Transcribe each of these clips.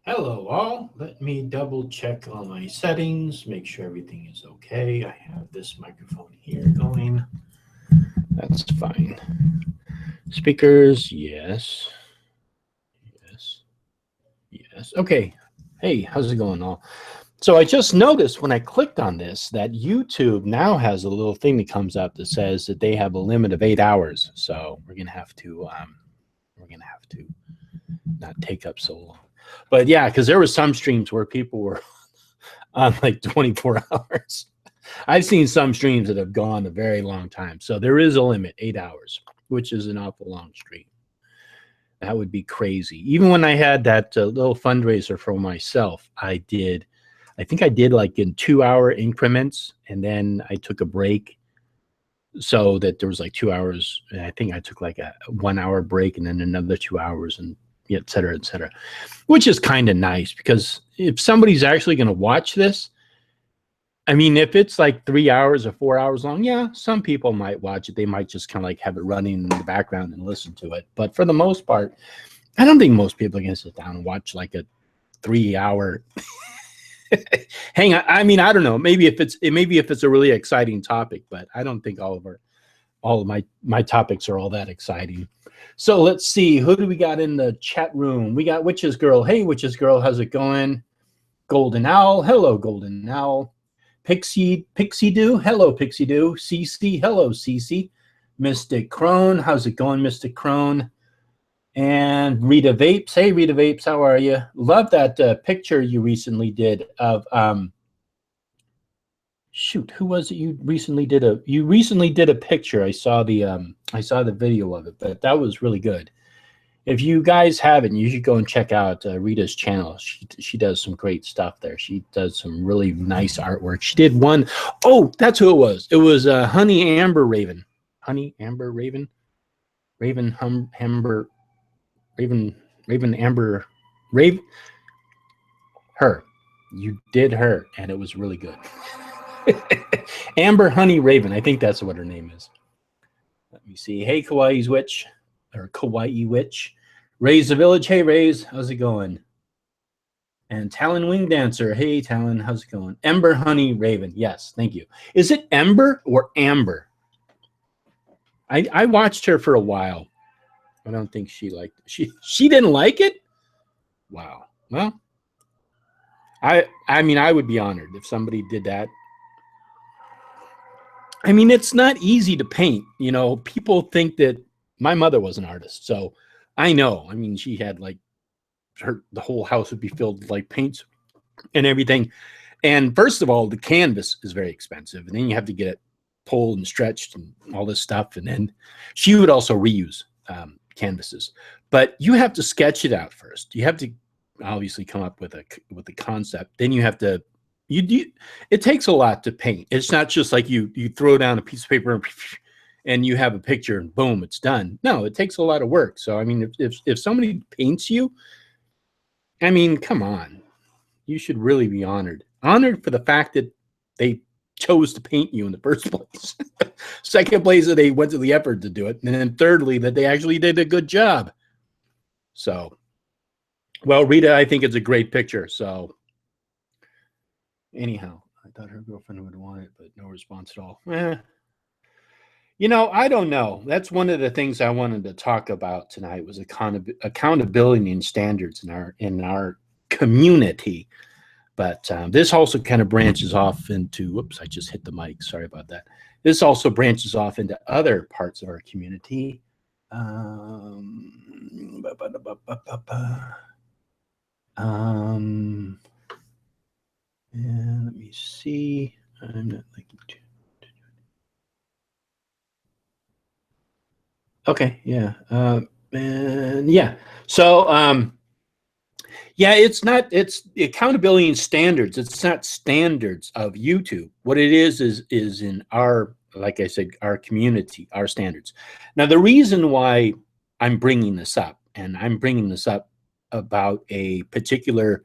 Hello all, let me double check all my settings, make sure everything is okay. I have this microphone here going. That's fine. Speakers, yes. Yes. Yes. Okay. Hey, how's it going all? So I just noticed when I clicked on this that YouTube now has a little thing that comes up that says that they have a limit of 8 hours. So we're gonna have to not take up so long. But yeah, because there were some streams where people were on like 24 hours. I've seen some streams that have gone a very long time. So there is a limit, 8 hours, which is an awful long stream. That would be crazy. Even when I had that little fundraiser for myself, I think I did like in 2 hour increments, and then I took a break so that there was like 2 hours. And I think I took like a 1 hour break and then another 2 hours and et cetera, which is kind of nice because if somebody's actually going to watch this, I mean, if it's like 3 hours or 4 hours long, yeah, some people might watch it. They might just kind of like have it running in the background and listen to it. But for the most part, I don't think most people are going to sit down and watch like a 3 hour. Hang on. I mean, I don't know. Maybe if it's a really exciting topic, but I don't think all of my topics are all that exciting. So let's see. Who do we got in the chat room? We got Witches Girl. Hey, Witches Girl, how's it going? Golden Owl. Hello, Golden Owl. Pixie Doo. Hello, Pixie Doo. Cece. Hello, Cece. Mystic Crone. How's it going, Mystic Crone? And Rita Vapes. Hey, Rita Vapes, how are you? Love that picture you recently did of shoot, who was it you recently did a picture. I saw the video of it, but that was really good. If you guys haven't, you should go and check out Rita's channel. She does some great stuff there. She does some really nice artwork. She did one. Oh, that's who it was. It was Honey Amber Raven. Honey Amber Raven. Raven Amber. Raven Amber. Raven. Her. You did her, and it was really good. Amber Honey Raven. I think that's what her name is. Let me see. Hey, Kawaii's Witch. Or Kawaii Witch. Raise the Village. Hey, Raise. How's it going? And Talon Wing Dancer. Hey, Talon. How's it going? Ember Honey Raven. Yes, thank you. Is it Ember or Amber? I watched her for a while. I don't think she liked it. She didn't like it? Wow. Well, I mean, I would be honored if somebody did that. I mean, it's not easy to paint. You know, people think that my mother was an artist, so I know. I mean, she had like the whole house would be filled with like paints and everything. And first of all, the canvas is very expensive, and then you have to get it pulled and stretched and all this stuff. And then she would also reuse canvases, but you have to sketch it out first. You have to obviously come up with a concept. Then you have to it takes a lot to paint. It's not just like you throw down a piece of paper and you have a picture and boom, it's done. No, it takes a lot of work. So I mean, if somebody paints you, I mean, come on, you should really be honored for the fact that they chose to paint you in the first place. Second place, that they went to the effort to do it, and then thirdly, that they actually did a good job. So, well, Rita, I think it's a great picture. So anyhow, I thought her girlfriend would want it, but no response at all. You know, I don't know. That's one of the things I wanted to talk about tonight was accountability and standards in our community. But this also kind of branches off into, whoops, I just hit the mic. Sorry about that. This also branches off into other parts of our community. And let me see. I'm not liking to. Okay, yeah. And yeah. So yeah, it's accountability and standards. It's not standards of YouTube. What it is in our, like I said, our community, our standards. Now, the reason why I'm bringing this up, and I'm bringing this up about a particular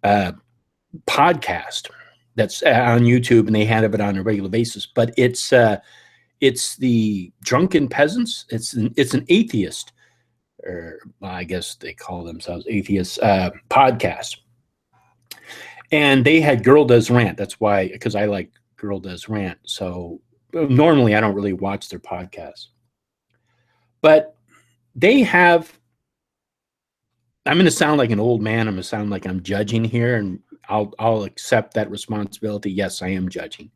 podcast that's on YouTube, and they have it on a regular basis, but it's the Drunken Peasants. It's an atheist or well, I guess they call themselves atheists, podcast. And they had Girl Does Rant. That's why, because I like Girl Does Rant. So normally I don't really watch their podcasts. But they have, I'm going to sound like an old man. I'm going to sound like I'm judging here, and I'll accept that responsibility. Yes, I am judging.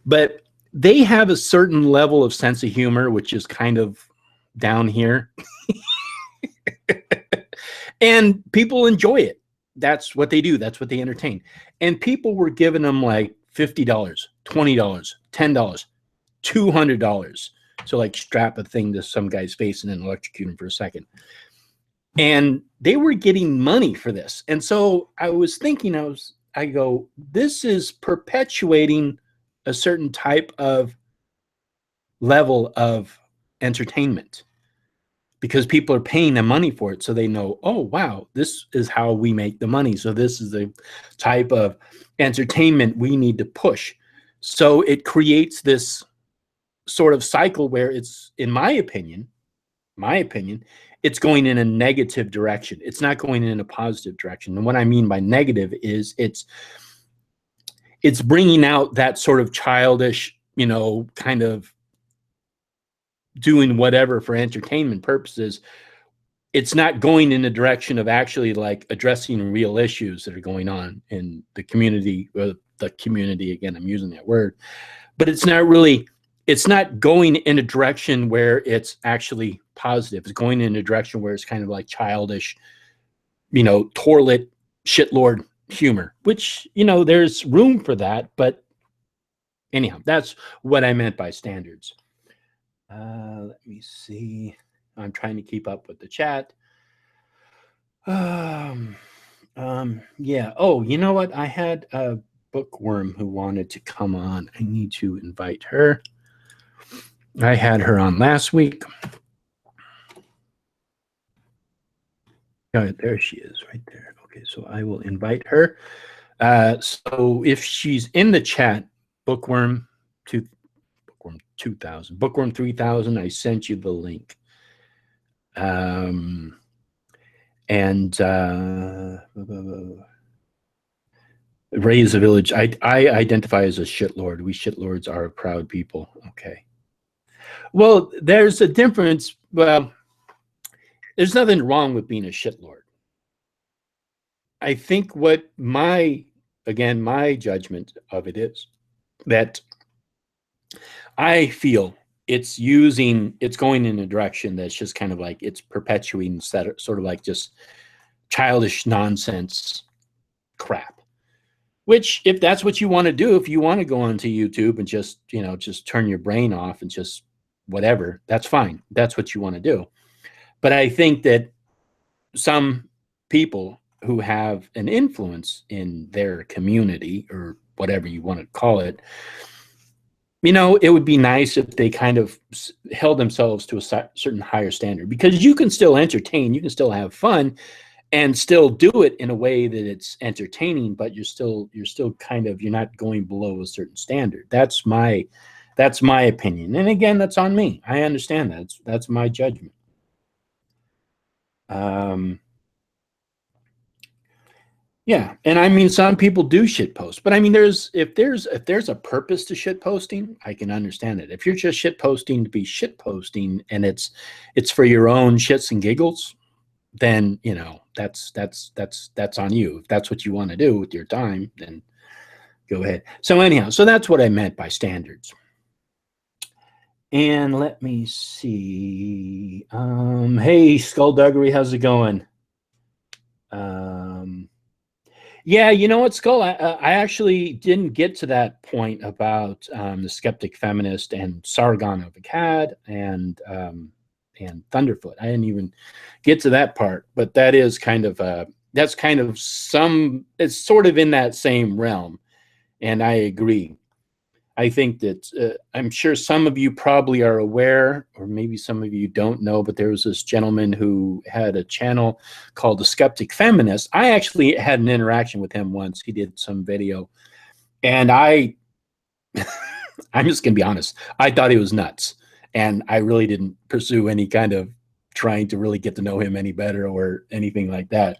But they have a certain level of sense of humor, which is kind of down here. And people enjoy it. That's what they do. That's what they entertain. And people were giving them like $50, $20, $10, $200 to like strap a thing to some guy's face and then electrocute him for a second. And they were getting money for this. And so I was thinking, I go, this is perpetuating a certain type of level of entertainment, because people are paying them money for it. So they know, oh, wow, this is how we make the money. So this is the type of entertainment we need to push. So it creates this sort of cycle where it's, in my opinion, it's going in a negative direction. It's not going in a positive direction. And what I mean by negative is it's bringing out that sort of childish, kind of doing whatever for entertainment purposes. It's not going in the direction of actually like addressing real issues that are going on in the community, or the community, again, I'm using that word, but it's not going in a direction where it's actually positive. It's going in a direction where it's kind of like childish, toilet shitlord humor, which, there's room for that. But anyhow, that's what I meant by standards. Let me see. I'm trying to keep up with the chat. Yeah. Oh, you know what? I had a bookworm who wanted to come on. I need to invite her. I had her on last week. Oh, there she is, right there. Okay, so I will invite her. So if she's in the chat, bookworm 2000, bookworm 3000, I sent you the link. Raise a village. I identify as a shitlord. We shitlords are a proud people. Okay. Well, there's a difference. Well, there's nothing wrong with being a shitlord. I think what my judgment of it is that I feel it's going in a direction that's just kind of like it's perpetuating sort of like just childish nonsense crap. Which, if that's what you want to do, if you want to go onto YouTube and just turn your brain off and just whatever, that's fine. That's what you want to do. But I think that some people who have an influence in their community, or whatever you want to call it, it would be nice if they kind of held themselves to a certain higher standard, because you can still entertain, you can still have fun, and still do it in a way that it's entertaining, but you're not going below a certain standard. That's my opinion. And again, that's on me. I understand that. That's my judgment. Yeah, and I mean, some people do shit post, but I mean, if there's a purpose to shit posting, I can understand it. If you're just shit posting to be shit posting and it's for your own shits and giggles, then that's on you. If that's what you want to do with your time, then go ahead. So anyhow, so that's what I meant by standards. And let me see. Hey, Skullduggery, how's it going? Yeah, you know what, Skull? I actually didn't get to that point about the skeptic feminist and Sargon of Akkad and Thunderfoot. I didn't even get to that part, but that is it's sort of in that same realm, and I agree. I think that I'm sure some of you probably are aware, or maybe some of you don't know, but there was this gentleman who had a channel called The Skeptic Feminist. I actually had an interaction with him once. He did some video, and I'm just going to be honest, I thought he was nuts, and I really didn't pursue any kind of trying to really get to know him any better or anything like that.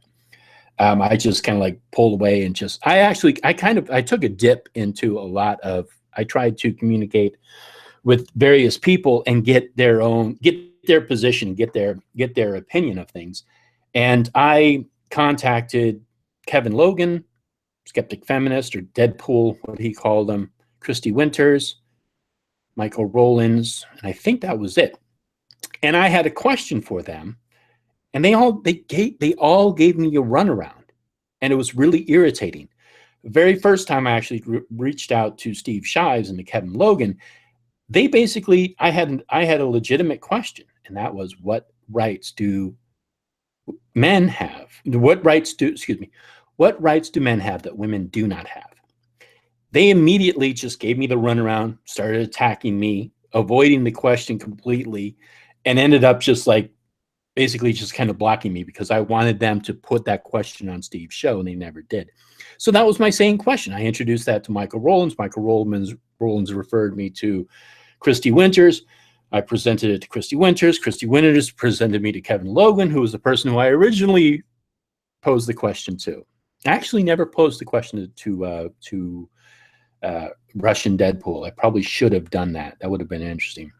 I just kind of like pulled away and just, I took a dip into a lot of, I tried to communicate with various people and get their position, get their opinion of things. And I contacted Kevin Logan, Skeptic Feminist, or Deadpool, what he called them, Christy Winters, Michael Rowlands, and I think that was it. And I had a question for them, and they all gave me a runaround, and it was really irritating. The very first time I actually reached out to Steve Shives and to Kevin Logan, they basically, I had a legitimate question, and that was, what rights do men have? What rights do men have that women do not have? They immediately just gave me the runaround, started attacking me, avoiding the question completely, and ended up just like basically just kind of blocking me because I wanted them to put that question on Steve's show, and they never did. So that was my same question. I introduced that to Michael Rowlands. Michael Rowlands referred me to Christy Winters. I presented it to Christy Winters. Christy Winters presented me to Kevin Logan, who was the person who I originally posed the question to. I actually never posed the question to Russian Deadpool. I probably should have done that. That would have been interesting.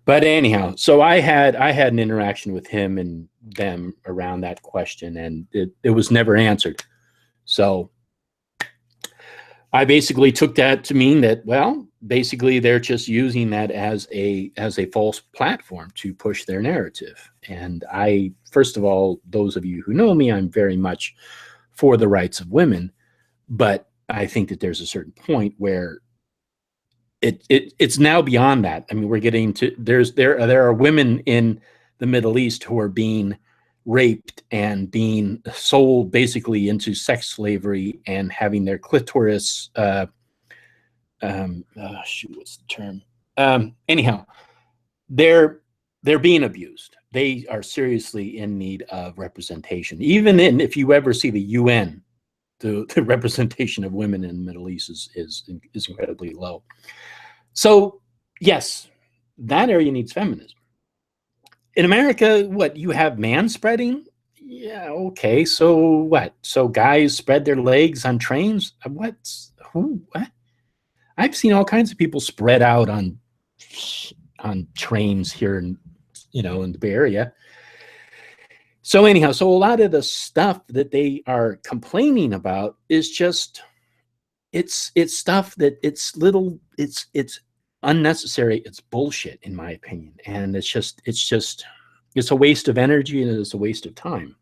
But anyhow, so I had an interaction with him and them around that question, and it was never answered. So I basically took that to mean that, well, basically they're just using that as a false platform to push their narrative. And I, first of all, those of you who know me, I'm very much for the rights of women, but I think that there's a certain point where it's now beyond that. I mean, we're getting to, there are women in the Middle East who are being raped and being sold basically into sex slavery and having their clitoris, shoot, what's the term? Anyhow, they're being abused. They are seriously in need of representation. Even if you ever see the UN, the representation of women in the Middle East is incredibly low. So yes, that area needs feminism. In America, what, you have manspreading? Yeah, okay. So what? So guys spread their legs on trains? What? Who? What? I've seen all kinds of people spread out on trains here in the Bay Area. So anyhow, so a lot of the stuff that they are complaining about is just, it's stuff that it's unnecessary. It's bullshit, in my opinion. And it's a waste of energy, and it's a waste of time.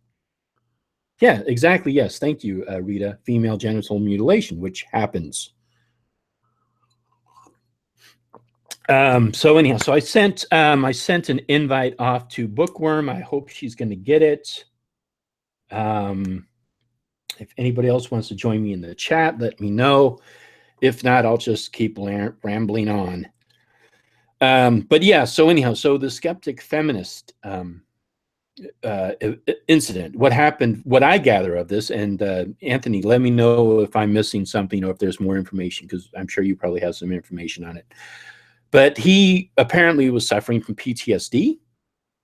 Yeah, exactly. Yes. Thank you, Rita. Female genital mutilation, which happens. So anyhow, so I sent an invite off to Bookworm. I hope she's going to get it. If anybody else wants to join me in the chat, let me know. If not, I'll just keep rambling on. But yeah, so anyhow, so the Skeptic Feminist incident, what happened, what I gather of this, and Anthony, let me know if I'm missing something or if there's more information, because I'm sure you probably have some information on it. But he apparently was suffering from PTSD.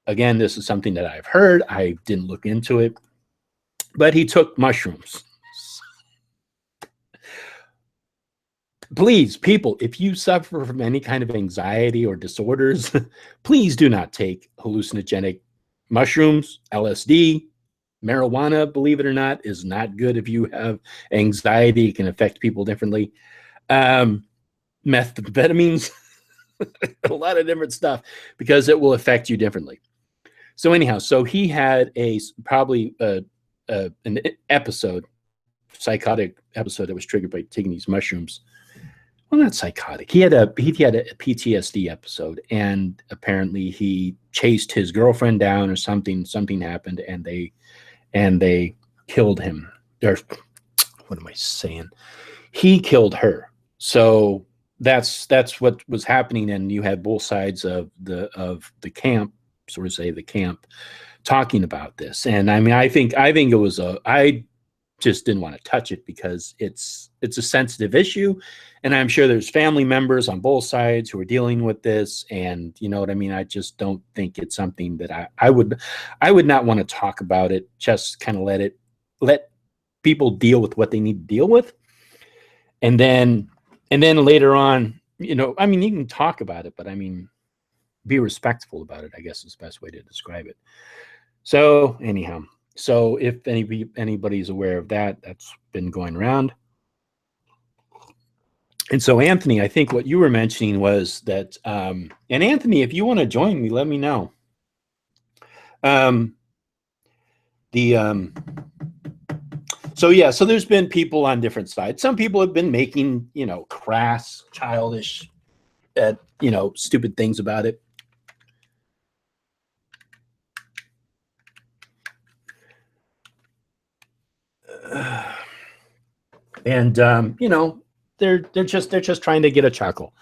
Again, this is something that I've heard. I didn't look into it. But he took mushrooms. Please, people, if you suffer from any kind of anxiety or disorders, please do not take hallucinogenic mushrooms. LSD, marijuana, believe it or not, is not good if you have anxiety. It can affect people differently. Methamphetamines, a lot of different stuff, because it will affect you differently. So anyhow, so he had probably an episode, psychotic episode, that was triggered by taking these mushrooms. Well, not psychotic. He had a PTSD episode, and apparently he chased his girlfriend down, or something happened, and they killed him. Or what am I saying? He killed her. So that's what was happening, and you had both sides of the camp, sort of say the camp, talking about this. And I mean, I think it was just didn't want to touch it because it's a sensitive issue, and I'm sure there's family members on both sides who are dealing with this, and you know what I mean. I just don't think it's something that I would not want to talk about it. Just kind of let people deal with what they need to deal with, and then later on, you know, I mean, you can talk about it, but I mean, be respectful about it, I guess is the best way to describe it. So anyhow, so if anybody's aware of that, that's been going around. And so Anthony, I think what you were mentioning was that, and Anthony, if you want to join me, let me know. So yeah, so there's been people on different sides. Some people have been making, you know, crass, childish, you know, stupid things about it. And you know, they're just trying to get a chuckle.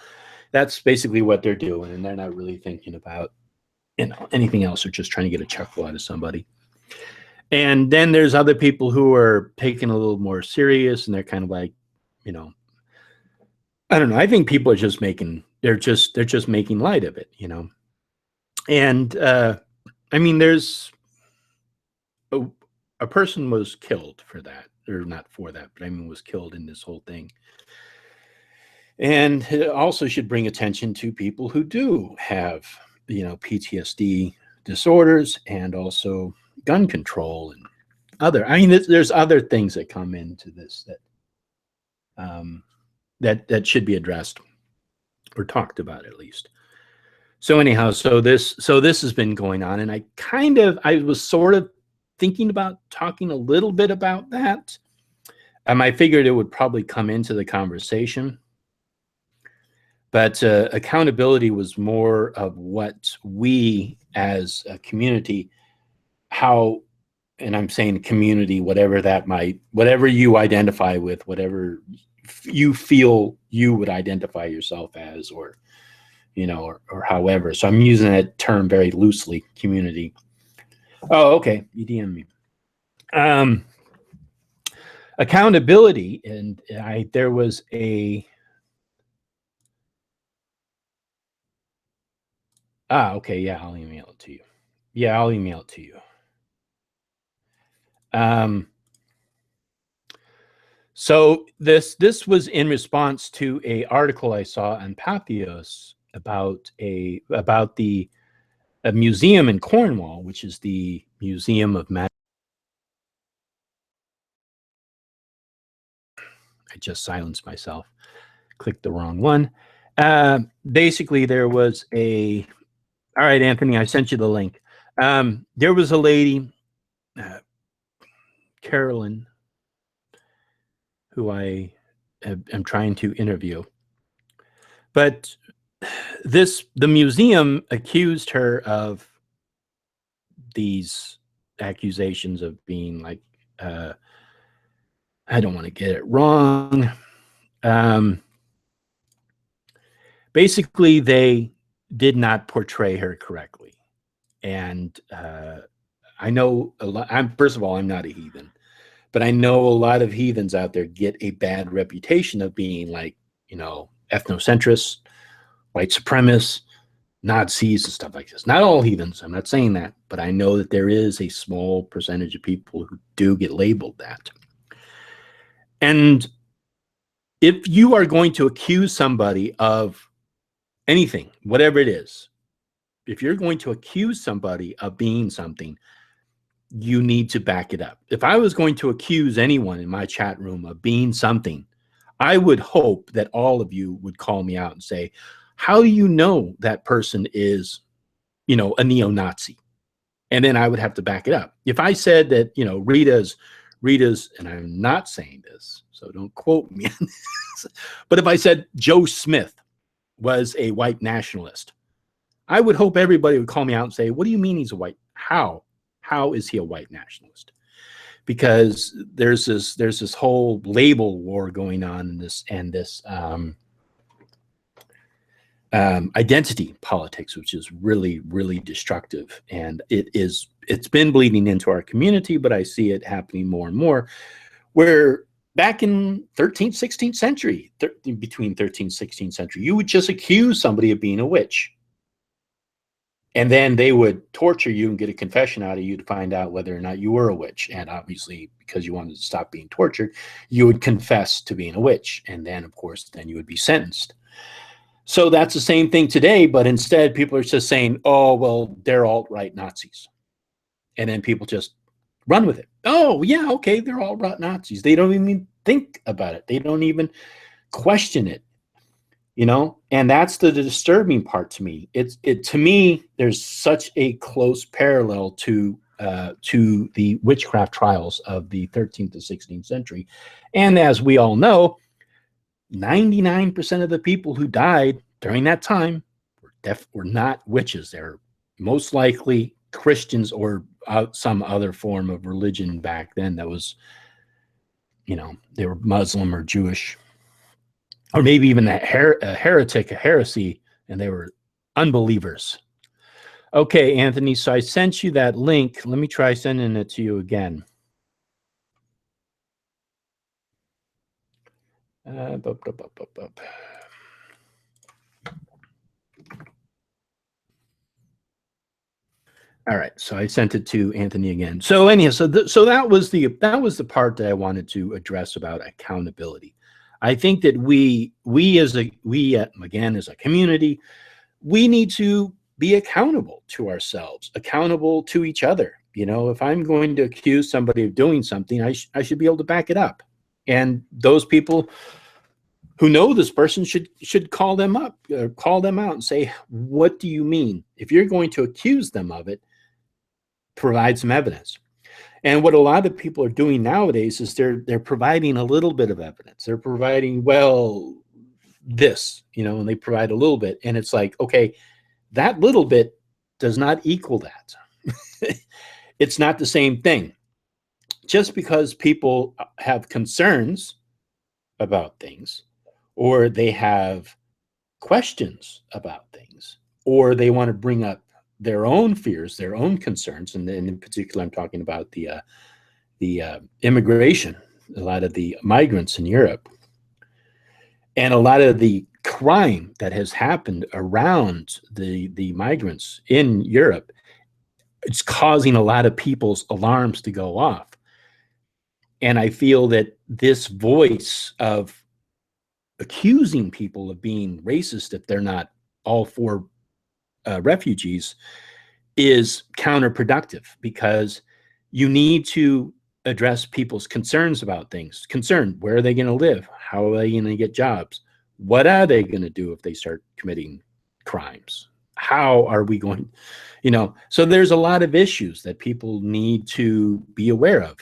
That's basically what they're doing, and they're not really thinking about, you know, anything else. They're just trying to get a chuckle out of somebody. And then there's other people who are taking a little more serious, and they're kind of like, you know, I don't know. I think people are just making they're just making light of it, you know. And I mean, there's a person was killed for that, or not for that, but I mean was killed in this whole thing. And it also should bring attention to people who do have, you know, PTSD disorders, and also gun control and other. I mean, there's other things that come into this that should be addressed or talked about at least. So anyhow, so this has been going on, and I was sort of thinking about talking a little bit about that. I figured it would probably come into the conversation, but accountability was more of what we as a community, how, and I'm saying community, whatever you identify with, whatever you feel you would identify yourself as, or, you know, or however. So I'm using that term very loosely, community. Oh, okay. You DM me. Accountability, and there was a okay, yeah, I'll email it to you. Yeah, I'll email it to you. So this was in response to a article I saw on Pathos about a museum in Cornwall, which is the Museum of Magic. I just silenced myself. Clicked the wrong one. Basically, there was a. All right, Anthony, I sent you the link. There was a lady, Carolyn, who I am trying to interview. But the museum accused her of these accusations of being like, I don't want to get it wrong. Basically, they did not portray her correctly. And I know a lot. First of all, I'm not a heathen, but I know a lot of heathens out there get a bad reputation of being like, you know, ethnocentrists, white supremacists, Nazis, and stuff like this. Not all heathens, I'm not saying that, but I know that there is a small percentage of people who do get labeled that. And if you are going to accuse somebody of anything, whatever it is, if you're going to accuse somebody of being something, you need to back it up. If I was going to accuse anyone in my chat room of being something, I would hope that all of you would call me out and say, how do you know that person is, you know, a neo-Nazi? And then I would have to back it up. If I said that, you know, Rita's, and I'm not saying this, so don't quote me on this, but if I said Joe Smith was a white nationalist, I would hope everybody would call me out and say, what do you mean he's a white? How is he a white nationalist? Because there's this whole label war going on in this, and this identity politics, which is really, really destructive. And it's been bleeding into our community, but I see it happening more and more, Where back in 13th, 16th century, between 13th, 16th century, you would just accuse somebody of being a witch. And then they would torture you and get a confession out of you to find out whether or not you were a witch. And obviously, because you wanted to stop being tortured, you would confess to being a witch. And then, of course, then you would be sentenced. So that's the same thing today, but instead people are just saying, oh, well, they're alt-right Nazis. And then people just run with it. Oh, yeah, okay, they're alt-right Nazis. They don't even think about it. They don't even question it. You know, and that's the disturbing part to me. To me, there's such a close parallel to the witchcraft trials of the 13th to 16th century. And as we all know, 99% of the people who died during that time were not witches. They're most likely Christians or some other form of religion back then that was, you know, they were Muslim or Jewish. Or maybe even a heretic, a heresy, and they were unbelievers. Okay, Anthony, so I sent you that link. Let me try sending it to you again. All right, so I sent it to Anthony again. So anyhow, so that was the part that I wanted to address about accountability. I think that we as a community, we need to be accountable to ourselves, accountable to each other. You know, if I'm going to accuse somebody of doing something, I should be able to back it up. And those people who know this person should call them up, call them out and say, what do you mean? If you're going to accuse them of it, provide some evidence. And what a lot of people are doing nowadays is they're providing a little bit of evidence. They're providing, well, this, you know, and they provide a little bit. And it's like, okay, that little bit does not equal that. It's not the same thing. Just because people have concerns about things, or they have questions about things, or they want to bring up their own fears, their own concerns, and then in particular, I'm talking about the immigration, a lot of the migrants in Europe, and a lot of the crime that has happened around the migrants in Europe. It's causing a lot of people's alarms to go off. And I feel that this voice of accusing people of being racist if they're not all for refugees is counterproductive, because you need to address people's concerns about things. Where are they going to live? How are they going to get jobs? What are they going to do if they start committing crimes? How are we going, you know? So there's a lot of issues that people need to be aware of.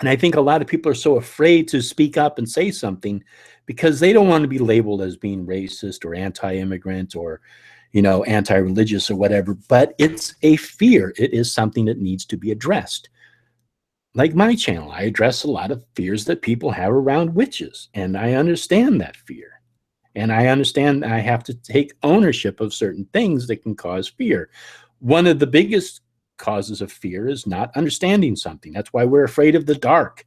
And I think a lot of people are so afraid to speak up and say something because they don't want to be labeled as being racist or anti-immigrant or, you know, anti-religious or whatever. But it's a fear. It is something that needs to be addressed. Like my channel, I address a lot of fears that people have around witches. And I understand that fear. And I understand I have to take ownership of certain things that can cause fear. One of the biggest causes of fear is not understanding something. That's why we're afraid of the dark,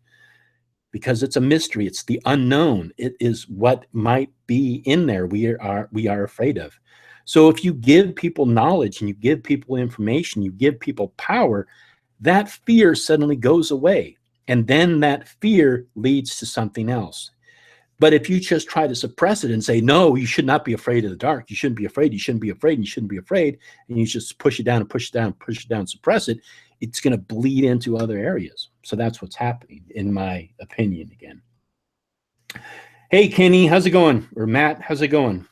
because it's a mystery. It's the unknown. It is what might be in there we are afraid of. So if you give people knowledge and you give people information, you give people power, that fear suddenly goes away. And then that fear leads to something else. But if you just try to suppress it and say, no, you should not be afraid of the dark. You shouldn't be afraid. You shouldn't be afraid. You shouldn't be afraid. And you just push it down and push it down, push it down, suppress it. It's going to bleed into other areas. So that's what's happening, in my opinion, again. Hey, Kenny, how's it going? Or Matt, how's it going?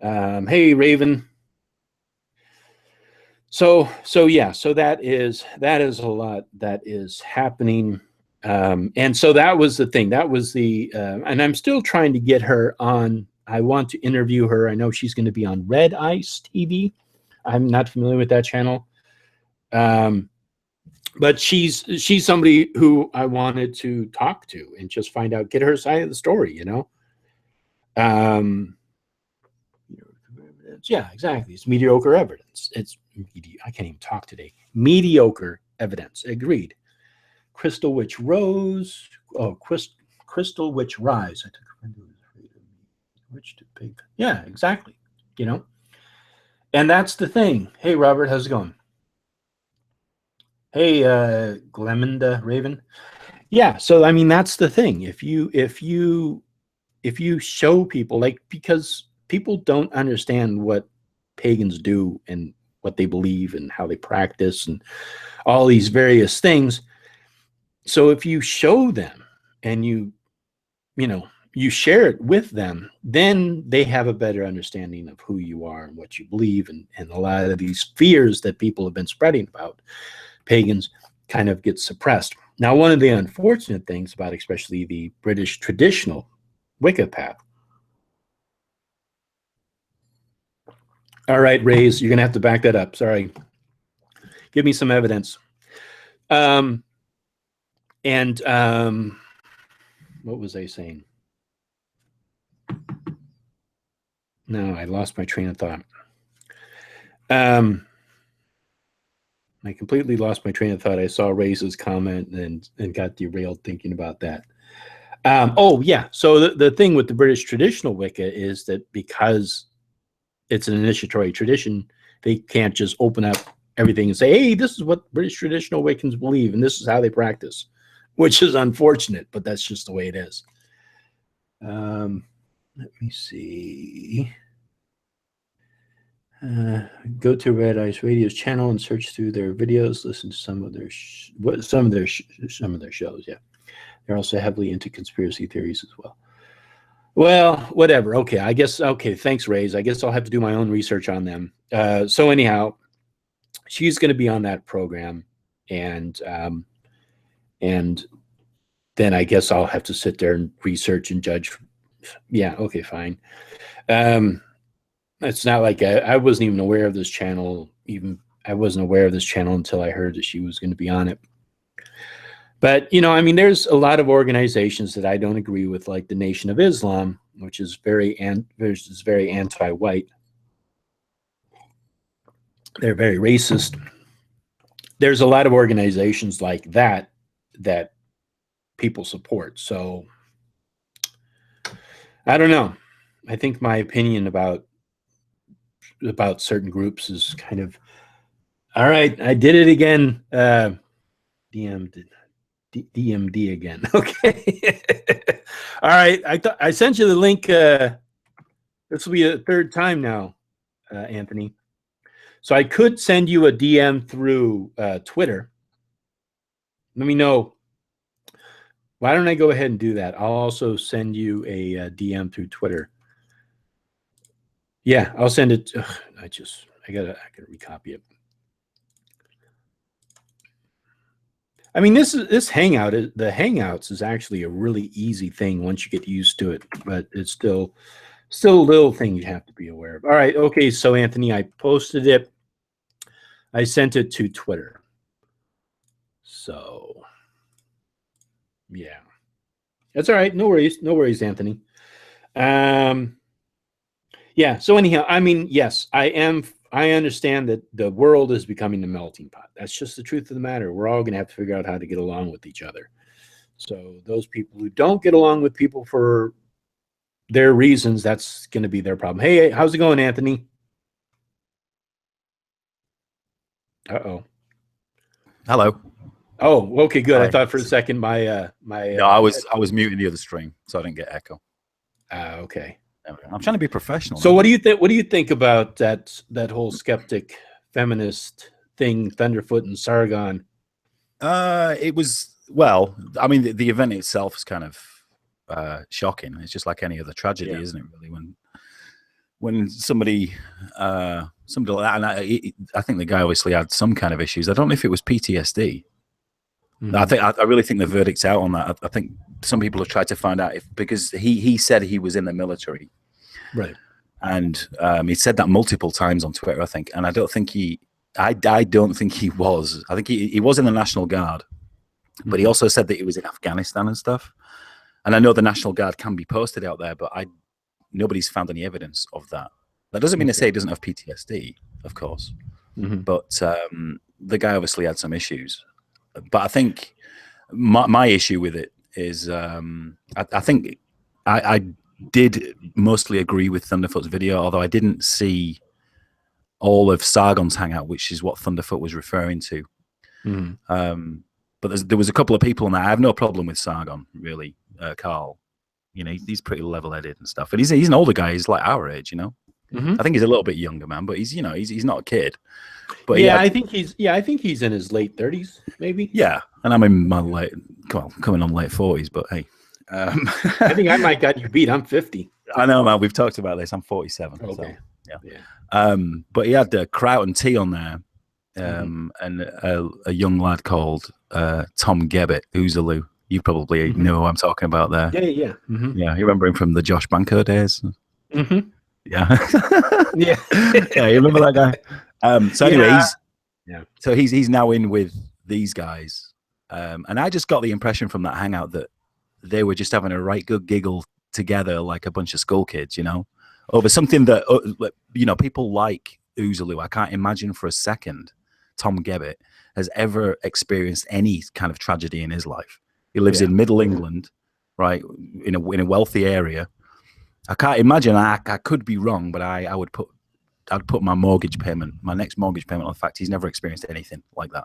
Hey, Raven. So yeah, so that is a lot that is happening. And so that was the thing. That was the, and I'm still trying to get her on. I want to interview her. I know she's going to be on Red Ice TV. I'm not familiar with that channel. But she's somebody who I wanted to talk to and just find out, get her side of the story, you know? Yeah, exactly. It's mediocre evidence. I can't even talk today. Mediocre evidence. Agreed. Crystal Witch Rose. Oh, Crystal Witch Rise. I took a friend who was afraid of me. Which to pick. Yeah, exactly. You know, and that's the thing. Hey, Robert, how's it going? Hey, Glemenda Raven. Yeah, so I mean that's the thing. If you show people, like, because people don't understand what pagans do and what they believe and how they practice and all these various things. So if you show them and you share it with them, then they have a better understanding of who you are and what you believe, and a lot of these fears that people have been spreading about pagans kind of get suppressed. Now, one of the unfortunate things about especially the British traditional Wicca path. All right, Rays, you're going to have to back that up. Sorry. Give me some evidence. What was I saying? No, I lost my train of thought. I completely lost my train of thought. I saw Ray's comment and got derailed thinking about that. Oh, yeah. So the thing with the British traditional Wicca is that because it's an initiatory tradition, they can't just open up everything and say, hey, this is what British traditional Wiccans believe, and this is how they practice, which is unfortunate, but that's just the way it is. Let me see. Go to Red Ice Radio's channel and search through their videos. Listen to some of their shows. Yeah, they're also heavily into conspiracy theories as well. Well, whatever. Okay, I guess. Okay, thanks, Rays. I guess I'll have to do my own research on them. So anyhow, she's going to be on that program, and then I guess I'll have to sit there and research and judge. Yeah. Okay. Fine. It's not like I wasn't even aware of this channel. I wasn't aware of this channel until I heard that she was going to be on it. But, I mean, there's a lot of organizations that I don't agree with, like the Nation of Islam, which is very anti-white. They're very racist. There's a lot of organizations like that people support. So I don't know. I think my opinion about certain groups is kind of, all right, I did it again. DMD again. Okay. All right. I sent you the link. This will be the third time now, Anthony. So I could send you a DM through Twitter. Let me know. Why don't I go ahead and do that? I'll also send you a DM through Twitter. Yeah, I'll send it. Ugh, I gotta recopy it. I mean, this Hangout, the Hangouts is actually a really easy thing once you get used to it, but it's still a little thing you have to be aware of. All right, okay, so Anthony, I posted it. I sent it to Twitter. So, yeah. That's all right. No worries, Anthony. Yeah, so anyhow, I mean, yes, I understand that the world is becoming a melting pot. That's just the truth of the matter. We're all going to have to figure out how to get along with each other. So those people who don't get along with people for their reasons, that's going to be their problem. Hey, how's it going, Anthony? Uh-oh. Hello. Oh, okay, good. Hi. I thought for a second my No, I was muting the other stream, so I didn't get echo. Okay. I'm trying to be professional. So what do you think? What do you think about that whole skeptic feminist thing, Thunderfoot and Sargon? It was, well, I mean, the event itself is kind of shocking. It's just like any other tragedy, isn't it? Really, when somebody like that, and I think the guy obviously had some kind of issues. I don't know if it was PTSD. Mm-hmm. I really think the verdict's out on that. I think some people have tried to find out because he said he was in the military, right? And he said that multiple times on Twitter, I think. And I don't think I don't think he was. I think he was in the National Guard, but mm-hmm. He also said that he was in Afghanistan and stuff. And I know the National Guard can be posted out there, but nobody's found any evidence of that. That doesn't mean to say he doesn't have PTSD, of course. Mm-hmm. But the guy obviously had some issues. But I think my issue with it is I think I did mostly agree with Thunderfoot's video, although I didn't see all of Sargon's Hangout, which is what Thunderfoot was referring to. But there was a couple of people in that. I have no problem with Sargon, really, Carl. You know, he's pretty level-headed and stuff. And he's an older guy. He's like our age, you know. I think he's a little bit younger, man, but he's not a kid. But yeah, I think he's in his late 30s, maybe. Yeah, and I'm in my coming on late 40s. But hey, I think I might got you beat. I'm 50. I know, man. We've talked about this. I'm 47. Okay. So, yeah. But he had Kraut and T on there, and a young lad called Tom Gebbett, Oozaloo. You probably know who I'm talking about there. Yeah. Yeah, you remember him from the Josh Banco days? Yeah. Yeah, you remember that guy? So anyway, he's now in with these guys, and I just got the impression from that hangout that they were just having a right good giggle together, like a bunch of school kids, you know, over something that you know, people like Oozaloo. I can't imagine for a second Tom Gebbett has ever experienced any kind of tragedy in his life. He lives in Middle England, right, in a wealthy area. I can't imagine. I could be wrong, but I'd put my mortgage payment, my next mortgage payment, on the fact he's never experienced anything like that,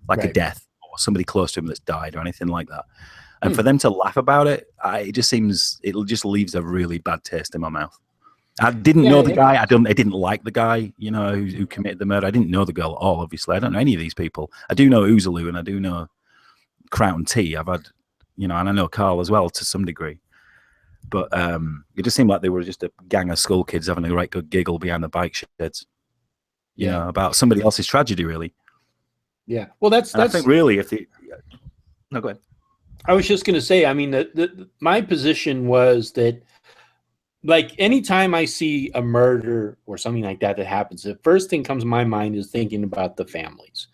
like a death or somebody close to him that's died or anything like that. And for them to laugh about it, it just leaves a really bad taste in my mouth. I didn't know the guy. I didn't like the guy, you know, who committed the murder. I didn't know the girl at all. Obviously, I don't know any of these people. I do know Oozaloo and I do know Kraut and T. I've had, you know, and I know Carl as well to some degree. But it just seemed like they were just a gang of school kids having a right good giggle behind the bike sheds, you know, about somebody else's tragedy, really. Yeah. Well, that's I think really no, go ahead. I was just going to say, I mean, my position was that, like, anytime I see a murder or something like that happens, the first thing comes to my mind is thinking about the families,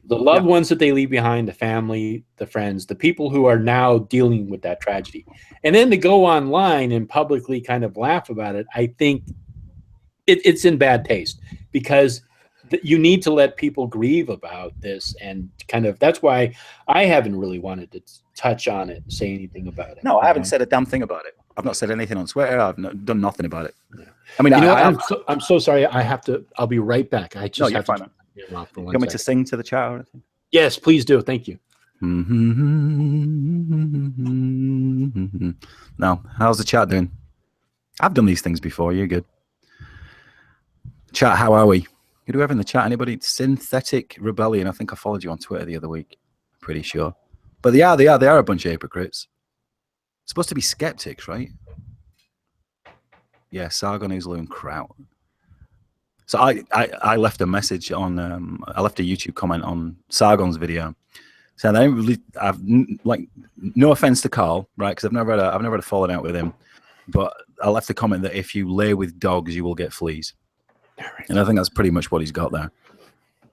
the loved ones that they leave behind, the family, the friends, the people who are now dealing with that tragedy. And then to go online and publicly kind of laugh about it, I think it's in bad taste, because you need to let people grieve about this, and kind of that's why I haven't really wanted to touch on it and say anything about it. No, I haven't said a damn thing about it. I've not said anything on Twitter. I've done nothing about it. Yeah. I mean, I'm so sorry. I'll be right back. I just have to. You want me to sing to the chat or anything? Yes, please do. Thank you. Now, how's the chat doing? I've done these things before. You're good. Chat, how are we? Do we have in the chat anybody? Synthetic Rebellion. I think I followed you on Twitter the other week. I'm pretty sure. But they are a bunch of hypocrites. Supposed to be skeptics, right? Yeah, Sargon, Oozaloo, and Kraut. So I left a message on I left a YouTube comment on Sargon's video saying I've no offense to Carl, right? Because I've never had a falling out with him, but I left a comment that if you lay with dogs, you will get fleas, and I think that's pretty much what he's got there.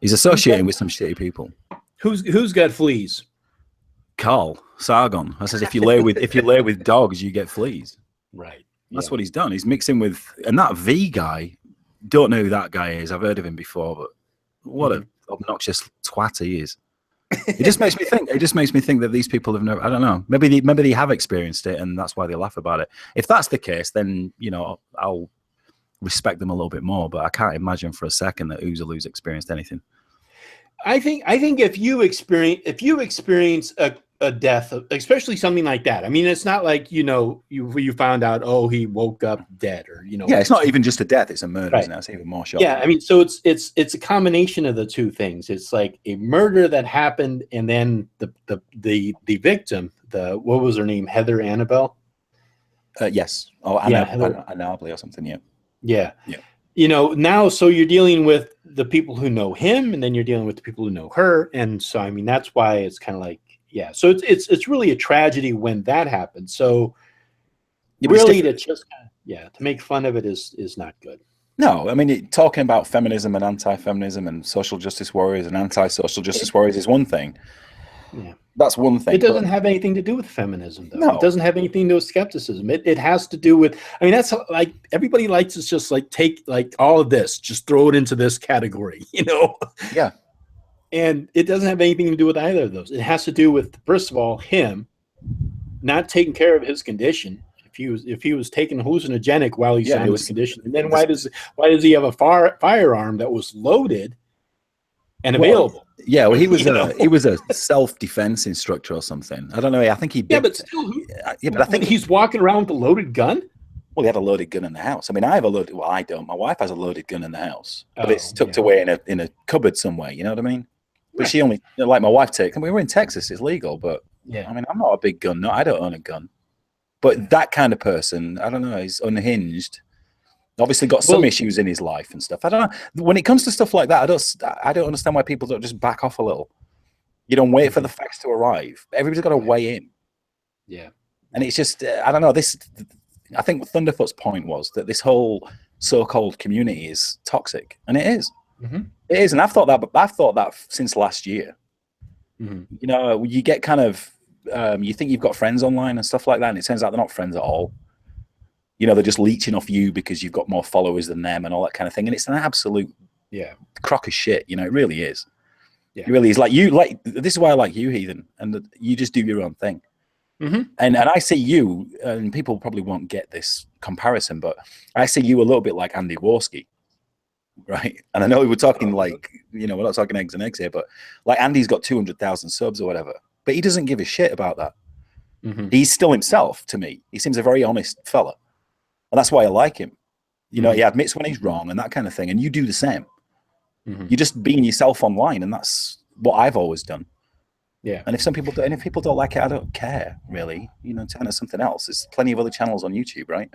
He's associating with some shitty people. Who's got fleas? Carl Sargon. I says if you lay with dogs, you get fleas. Right. That's what he's done. He's mixing with, and that V guy. Don't know who that guy is. I've heard of him before, but what an obnoxious twat he is. It just makes me think. It just makes me think that these people have never. I don't know. Maybe they have experienced it, and that's why they laugh about it. If that's the case, then you know I'll respect them a little bit more. But I can't imagine for a second that Oozaloo's experienced anything. I think if you experience a death, especially something like that. I mean, it's not like, you know, you found out, oh, he woke up dead, or, you know. Yeah, it's not even just a death; it's a murder. Right. Isn't it? It's even more shocking. Yeah, I mean, so it's a combination of the two things. It's like a murder that happened, and then the victim, what was her name, Heather Annabelle? Yes. Oh, Annabelle or something. Yeah. Yeah. Yeah. You know, now, so you're dealing with the people who know him, and then you're dealing with the people who know her, and so I mean, that's why it's kind of like. Yeah, so it's really a tragedy when that happens. So really, to make fun of it is not good. No, I mean, talking about feminism and anti-feminism and social justice warriors and anti-social justice warriors is one thing. Yeah, that's one thing. It doesn't have anything to do with feminism, though. No. It doesn't have anything to do with skepticism. It has to do with. I mean, that's like everybody likes to just like take like all of this, just throw it into this category, you know? Yeah. And it doesn't have anything to do with either of those. It has to do with, first of all, him not taking care of his condition. If he was taking hallucinogenic while he's on his condition, and then why does he have a firearm that was loaded and available? Yeah, well, he was a self-defense instructor or something. I don't know. I think he but still, but I think he's walking around with a loaded gun. Well, he had a loaded gun in the house. I mean, I have a loaded. Well, I don't. My wife has a loaded gun in the house, but it's tucked away in a cupboard somewhere. You know what I mean? But she only, like my wife takes. I mean, we're in Texas; it's legal. But I mean, I'm not a big gun. No, I don't own a gun. But that kind of person, I don't know, he's unhinged. Obviously, got some issues in his life and stuff. I don't know. When it comes to stuff like that, I don't understand why people don't just back off a little. You don't wait for the facts to arrive. Everybody's got to weigh in. Yeah, and it's just I don't know. I think Thunderfoot's point was that this whole so-called community is toxic, and it is. It is, and I've thought that since last year. You know, you get kind of you think you've got friends online and stuff like that, and it turns out they're not friends at all. You know, they're just leeching off you because you've got more followers than them and all that kind of thing, and it's an absolute crock of shit. You know, it really is. It really is. Like this is why I like you, Heathen, and you just do your own thing. And I see you, and people probably won't get this comparison, but I see you a little bit like Andy Warski, right? And I know we're talking like, you know, we're not talking eggs and eggs here, but like Andy's got 200,000 subs or whatever, but he doesn't give a shit about that. He's still himself to me. He seems a very honest fella, and that's why I like him. You know, he admits when he's wrong and that kind of thing, and you do the same. You're just being yourself online, and that's what I've always done. Yeah, and if people don't like it, I don't care really. You know, turn to something else. There's plenty of other channels on YouTube, right?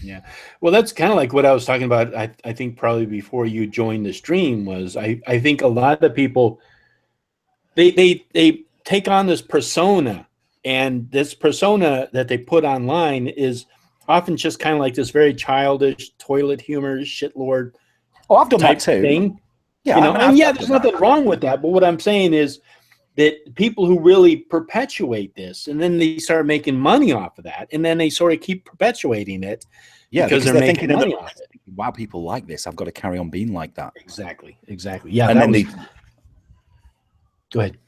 Yeah, well, that's kind of like what I was talking about. I think probably before you joined the stream was I think a lot of people they take on this persona, and this persona that they put online is often just kind of like this very childish toilet humor shitlord. Oh, I've done that too. Thing. Yeah, you know, and there's nothing wrong with that. But what I'm saying is that people who really perpetuate this, and then they start making money off of that, and then they sort of keep perpetuating it because they're making money off it. Wow, people like this. I've got to carry on being like that. Exactly. Yeah, and then go ahead.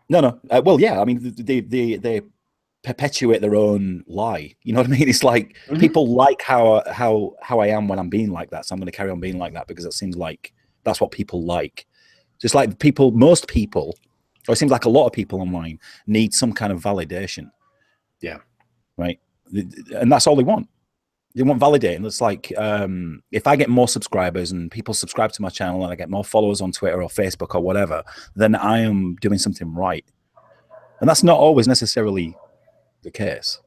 No. Well, yeah. I mean, they perpetuate their own lie. You know what I mean? It's like people like how I am when I'm being like that, so I'm going to carry on being like that because it seems like that's what people like. Just like most people. Or it seems like a lot of people online need some kind of validation. Yeah. Right. And that's all they want. They want validating. It's like if I get more subscribers and people subscribe to my channel and I get more followers on Twitter or Facebook or whatever, then I am doing something right. And that's not always necessarily the case.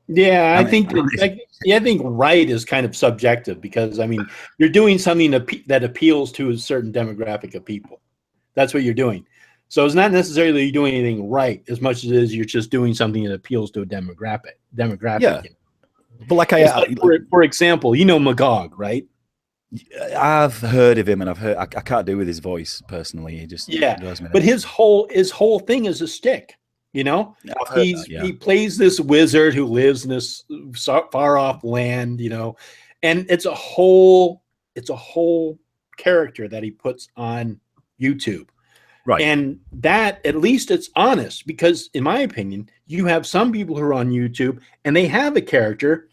Yeah, I think right is kind of subjective because, I mean, you're doing something that appeals to a certain demographic of people. That's what you're doing. So it's not necessarily you doing anything right as much as it is you're just doing something that appeals to a demographic. Yeah. But like for example, you know Magog, right? I've heard of him, and I can't do with his voice personally. He just but his whole thing is a stick. You know, he plays this wizard who lives in this far off land. You know, and it's a whole character that he puts on YouTube. Right. And that, at least it's honest, because in my opinion, you have some people who are on YouTube and they have a character,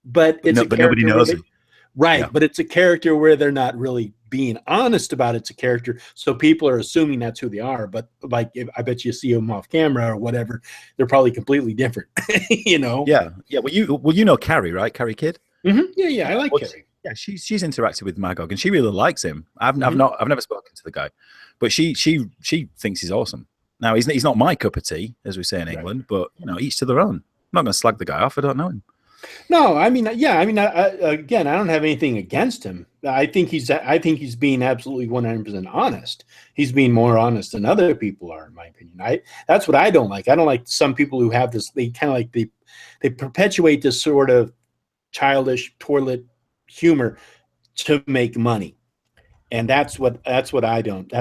but nobody knows it. Right. Yeah. But it's a character where they're not really being honest about it's a character. So people are assuming that's who they are. But like, I bet you see them off camera or whatever, they're probably completely different, you know? Yeah. Yeah. Well, you know Carrie, right? Carrie Kid? Yeah. I like Carrie. Yeah. She's interacted with Magog and she really likes him. I've never spoken to the guy. But she thinks he's awesome. Now he's not my cup of tea, as we say in England. Right. But you know, each to their own. I'm not going to slag the guy off. I don't know him. No, I mean, again, I don't have anything against him. I think he's being absolutely 100% honest. He's being more honest than other people are, in my opinion. That's what I don't like. I don't like some people who have this. They kind of like they perpetuate this sort of childish toilet humor to make money. And that's what I don't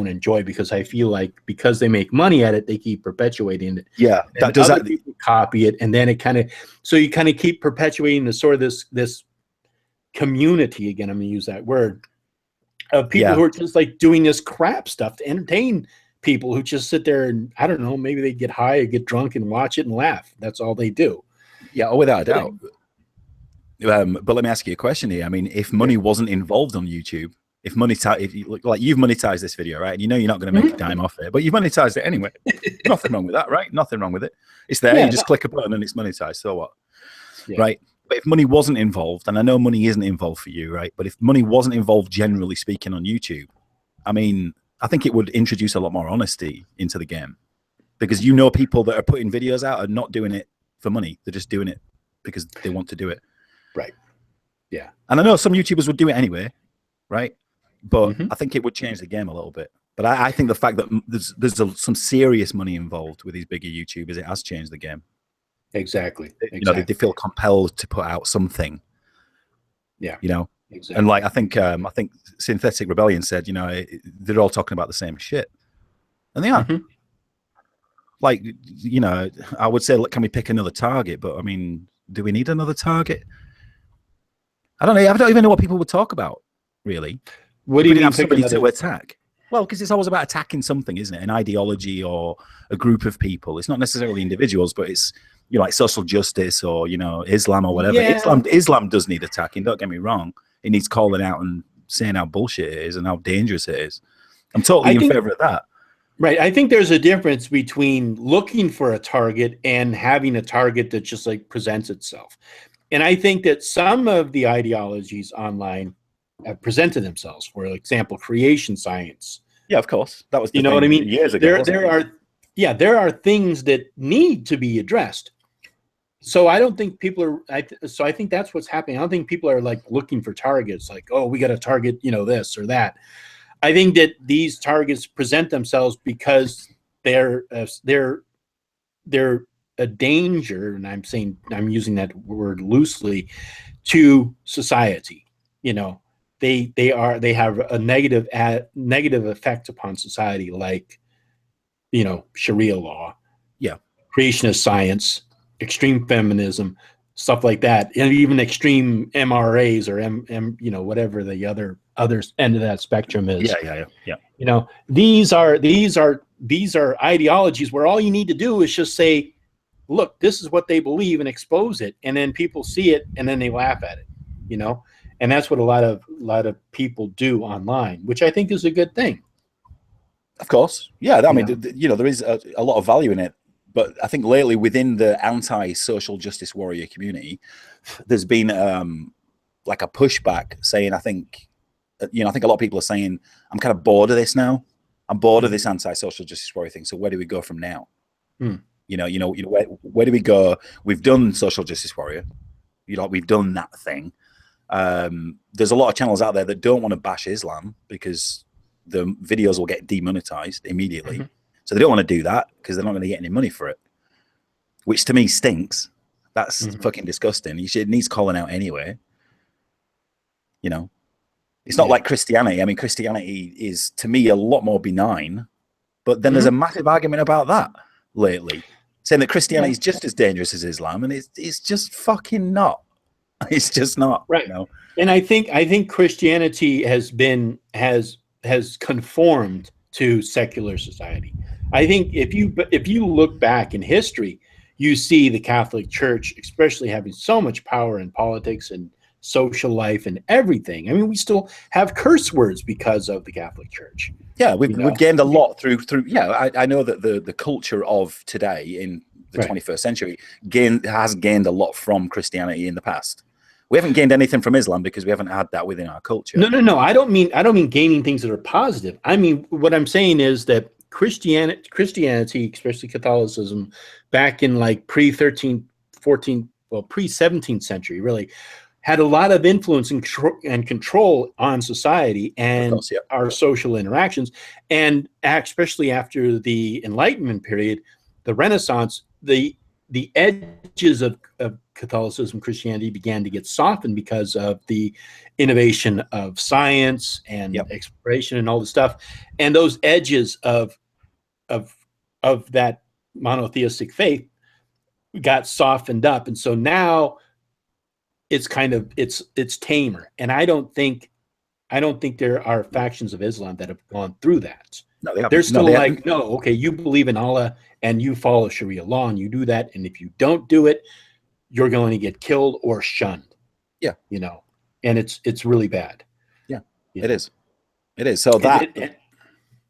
enjoy, because I feel like because they make money at it, they keep perpetuating it. Yeah, people copy it, and then you kind of keep perpetuating the sort of this community. Again, I'm going to use that word of people who are just like doing this crap stuff to entertain people who just sit there and, I don't know, maybe they get high or get drunk and watch it and laugh. That's all they do. Yeah, without a doubt. But let me ask you a question here. I mean, if money wasn't involved on YouTube, if you've monetized this video, right? And you know you're not going to make a dime off it, but you've monetized it anyway. Nothing wrong with that, right? Nothing wrong with it. It's there. You just click a button and it's monetized. So what? Right? But if money wasn't involved, and I know money isn't involved for you, right? But if money wasn't involved, generally speaking, on YouTube, I mean, I think it would introduce a lot more honesty into the game, because you know people that are putting videos out are not doing it for money. They're just doing it because they want to do it. Right. Yeah. And I know some YouTubers would do it anyway, right? But I think it would change the game a little bit. But I think the fact that there's some serious money involved with these bigger YouTubers, it has changed the game. Exactly. You know, they feel compelled to put out something. Yeah. You know, exactly. And like I think Synthetic Rebellion said, you know, they're all talking about the same shit, and they are. Like, you know, I would say, look, can we pick another target? But I mean, do we need another target? I don't know. I don't even know what people would talk about, really. What do you have somebody to attack? Well, because it's always about attacking something, isn't it? An ideology or a group of people. It's not necessarily individuals, but it's, you know, like social justice or, you know, Islam or whatever. Yeah. Islam does need attacking. Don't get me wrong. It needs calling out and saying how bullshit it is and how dangerous it is. I'm totally in favor of that. Right. I think there's a difference between looking for a target and having a target that just like presents itself. And I think that some of the ideologies online have presented themselves. For example, creation science. Yeah, of course. That was, you know what I mean? Years ago. There are things that need to be addressed. So I don't think people are. I think that's what's happening. I don't think people are like looking for targets. Like, oh, we got to target, you know, this or that. I think that these targets present themselves because they're a danger, and I'm using that word loosely, to society. You know, they have a negative effect upon society, like, you know, Sharia law, creationist science, extreme feminism, stuff like that, and even extreme MRAs or you know, whatever the other end of that spectrum is. Yeah. You know, these are ideologies where all you need to do is just say, look, this is what they believe, and expose it, and then people see it and then they laugh at it, you know. And that's what a lot of people do online, which I think is a good thing. Of course. Yeah, I mean, you know, there is a lot of value in it. But I think lately within the anti-social justice warrior community, there's been like a pushback saying, I think a lot of people are saying, I'm kind of bored of this now. I'm bored of this anti-social justice warrior thing. So where do we go from now? You know, where do we go? We've done social justice warrior. You know, we've done that thing. There's a lot of channels out there that don't want to bash Islam because the videos will get demonetized immediately. So they don't want to do that because they're not going to get any money for it, which to me stinks. That's fucking disgusting. It needs calling out anyway. You know, it's not like Christianity. I mean, Christianity is, to me, a lot more benign. But then there's a massive argument about that lately, saying that Christianity is just as dangerous as Islam, and it's just fucking not. It's just not. Right. You know? And I think Christianity has conformed to secular society. I think if you look back in history, you see the Catholic Church, especially having so much power in politics and social life and everything. I mean, we still have curse words because of the Catholic Church. Yeah, we've gained a lot through. Yeah, I know that the culture of today in the 21st century has gained a lot from Christianity in the past. We haven't gained anything from Islam because we haven't had that within our culture. No. I don't mean gaining things that are positive. I mean, what I'm saying is that Christianity, especially Catholicism, back in like pre-17th century, really had a lot of influence and control on society and our social interactions. And especially after the Enlightenment period, the Renaissance, the edges of Catholicism, Christianity began to get softened because of the innovation of science and exploration and all the stuff. And those edges of that monotheistic faith got softened up. And so now it's kind of, it's tamer. And I don't think I don't think there are factions of Islam that have gone through that. No, they haven't. They're still No, they like, haven't. no, okay, you believe in Allah and you follow Sharia law and you do that, and if you don't do it, you're going to get killed or shunned. Yeah, you know, and it's really bad. Yeah, you it know? is. It is. So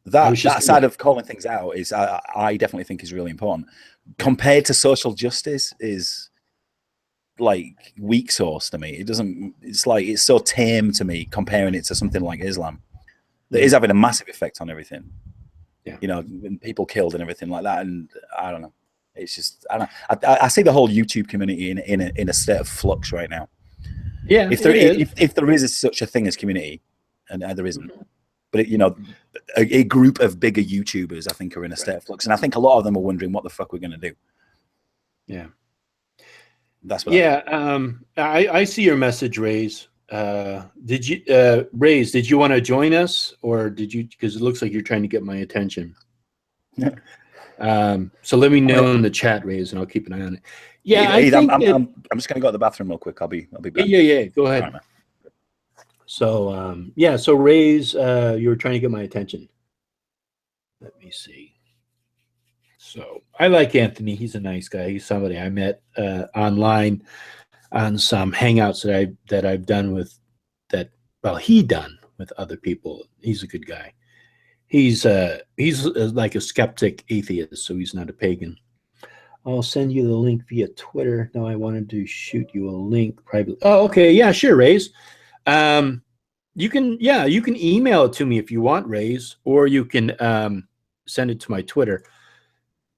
that side of calling things out is, I definitely think, is really important. Compared to social justice, is like weak sauce to me. It doesn't. It's like it's so tame to me comparing it to something like Islam that is having a massive effect on everything. Yeah, you know, people killed and everything like that. And I don't know. It's just I don't know. I see the whole YouTube community in a state of flux right now. Yeah, if there is such a thing as community, and there isn't, but you know, a group of bigger YouTubers, I think, are in a state of flux, and I think a lot of them are wondering what the fuck we're going to do. Yeah, that's what. Yeah, I see your message, Rays. Did you, Rays? Did you want to join us, or did you? Because it looks like you're trying to get my attention. Yeah. So let me know in the chat, Rays, and I'll keep an eye on it. Yeah, I think I'm just going to go to the bathroom real quick. I'll be back. Yeah. Go ahead. Right, so yeah, so Rays, you were trying to get my attention. Let me see. So I like Anthony. He's a nice guy. He's somebody I met online on some hangouts that I've done with he done with other people. He's a good guy. He's like a skeptic atheist, so he's not a pagan. I'll send you the link via Twitter. No, I wanted to shoot you a link privately. Oh, okay. Yeah, sure, Rays. You can email it to me if you want, Rays, or you can send it to my Twitter.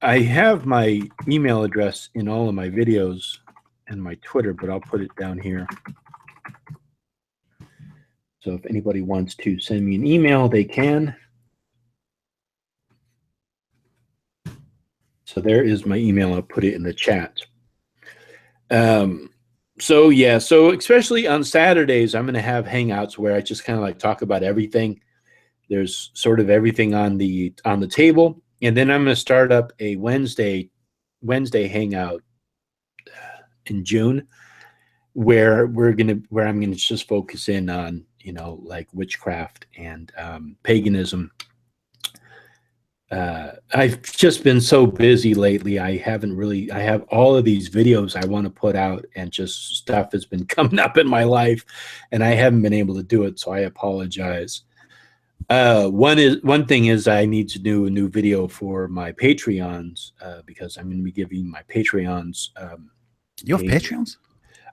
I have my email address in all of my videos and my Twitter, but I'll put it down here. So if anybody wants to send me an email, they can. So there is my email. I'll put it in the chat. So yeah, so especially on Saturdays, I'm going to have hangouts where I just kind of like talk about everything. There's sort of everything on the table, and then I'm going to start up a Wednesday hangout in June, where I'm going to just focus in on, you know, like witchcraft and paganism. I've just been so busy lately. I have all of these videos I want to put out, and just stuff has been coming up in my life, and I haven't been able to do it. So I apologize. One thing is I need to do a new video for my Patreons, because I'm going to be giving my Patreons. You have Patreons?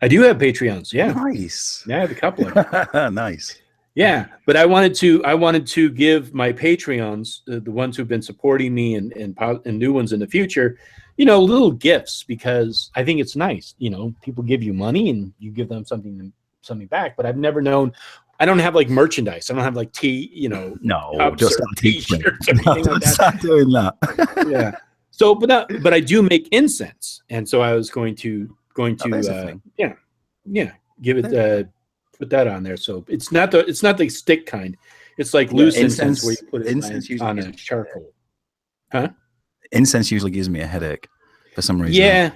I do have Patreons. Yeah. Nice. Yeah, I have a couple of them. Nice. Yeah, but I wanted to give my Patreons, the ones who've been supporting me and new ones in the future, you know, little gifts, because I think it's nice. You know, people give you money and you give them something back. But I've never known. I don't have like merchandise. I don't have like No, just T-shirts or anything like that. Stop doing that. Yeah. So, but I do make incense, and so I was going to give it. Put that on there. So it's not the stick kind. It's like loose incense where you put it on a charcoal. Huh? Incense usually gives me a headache for some reason. Yeah.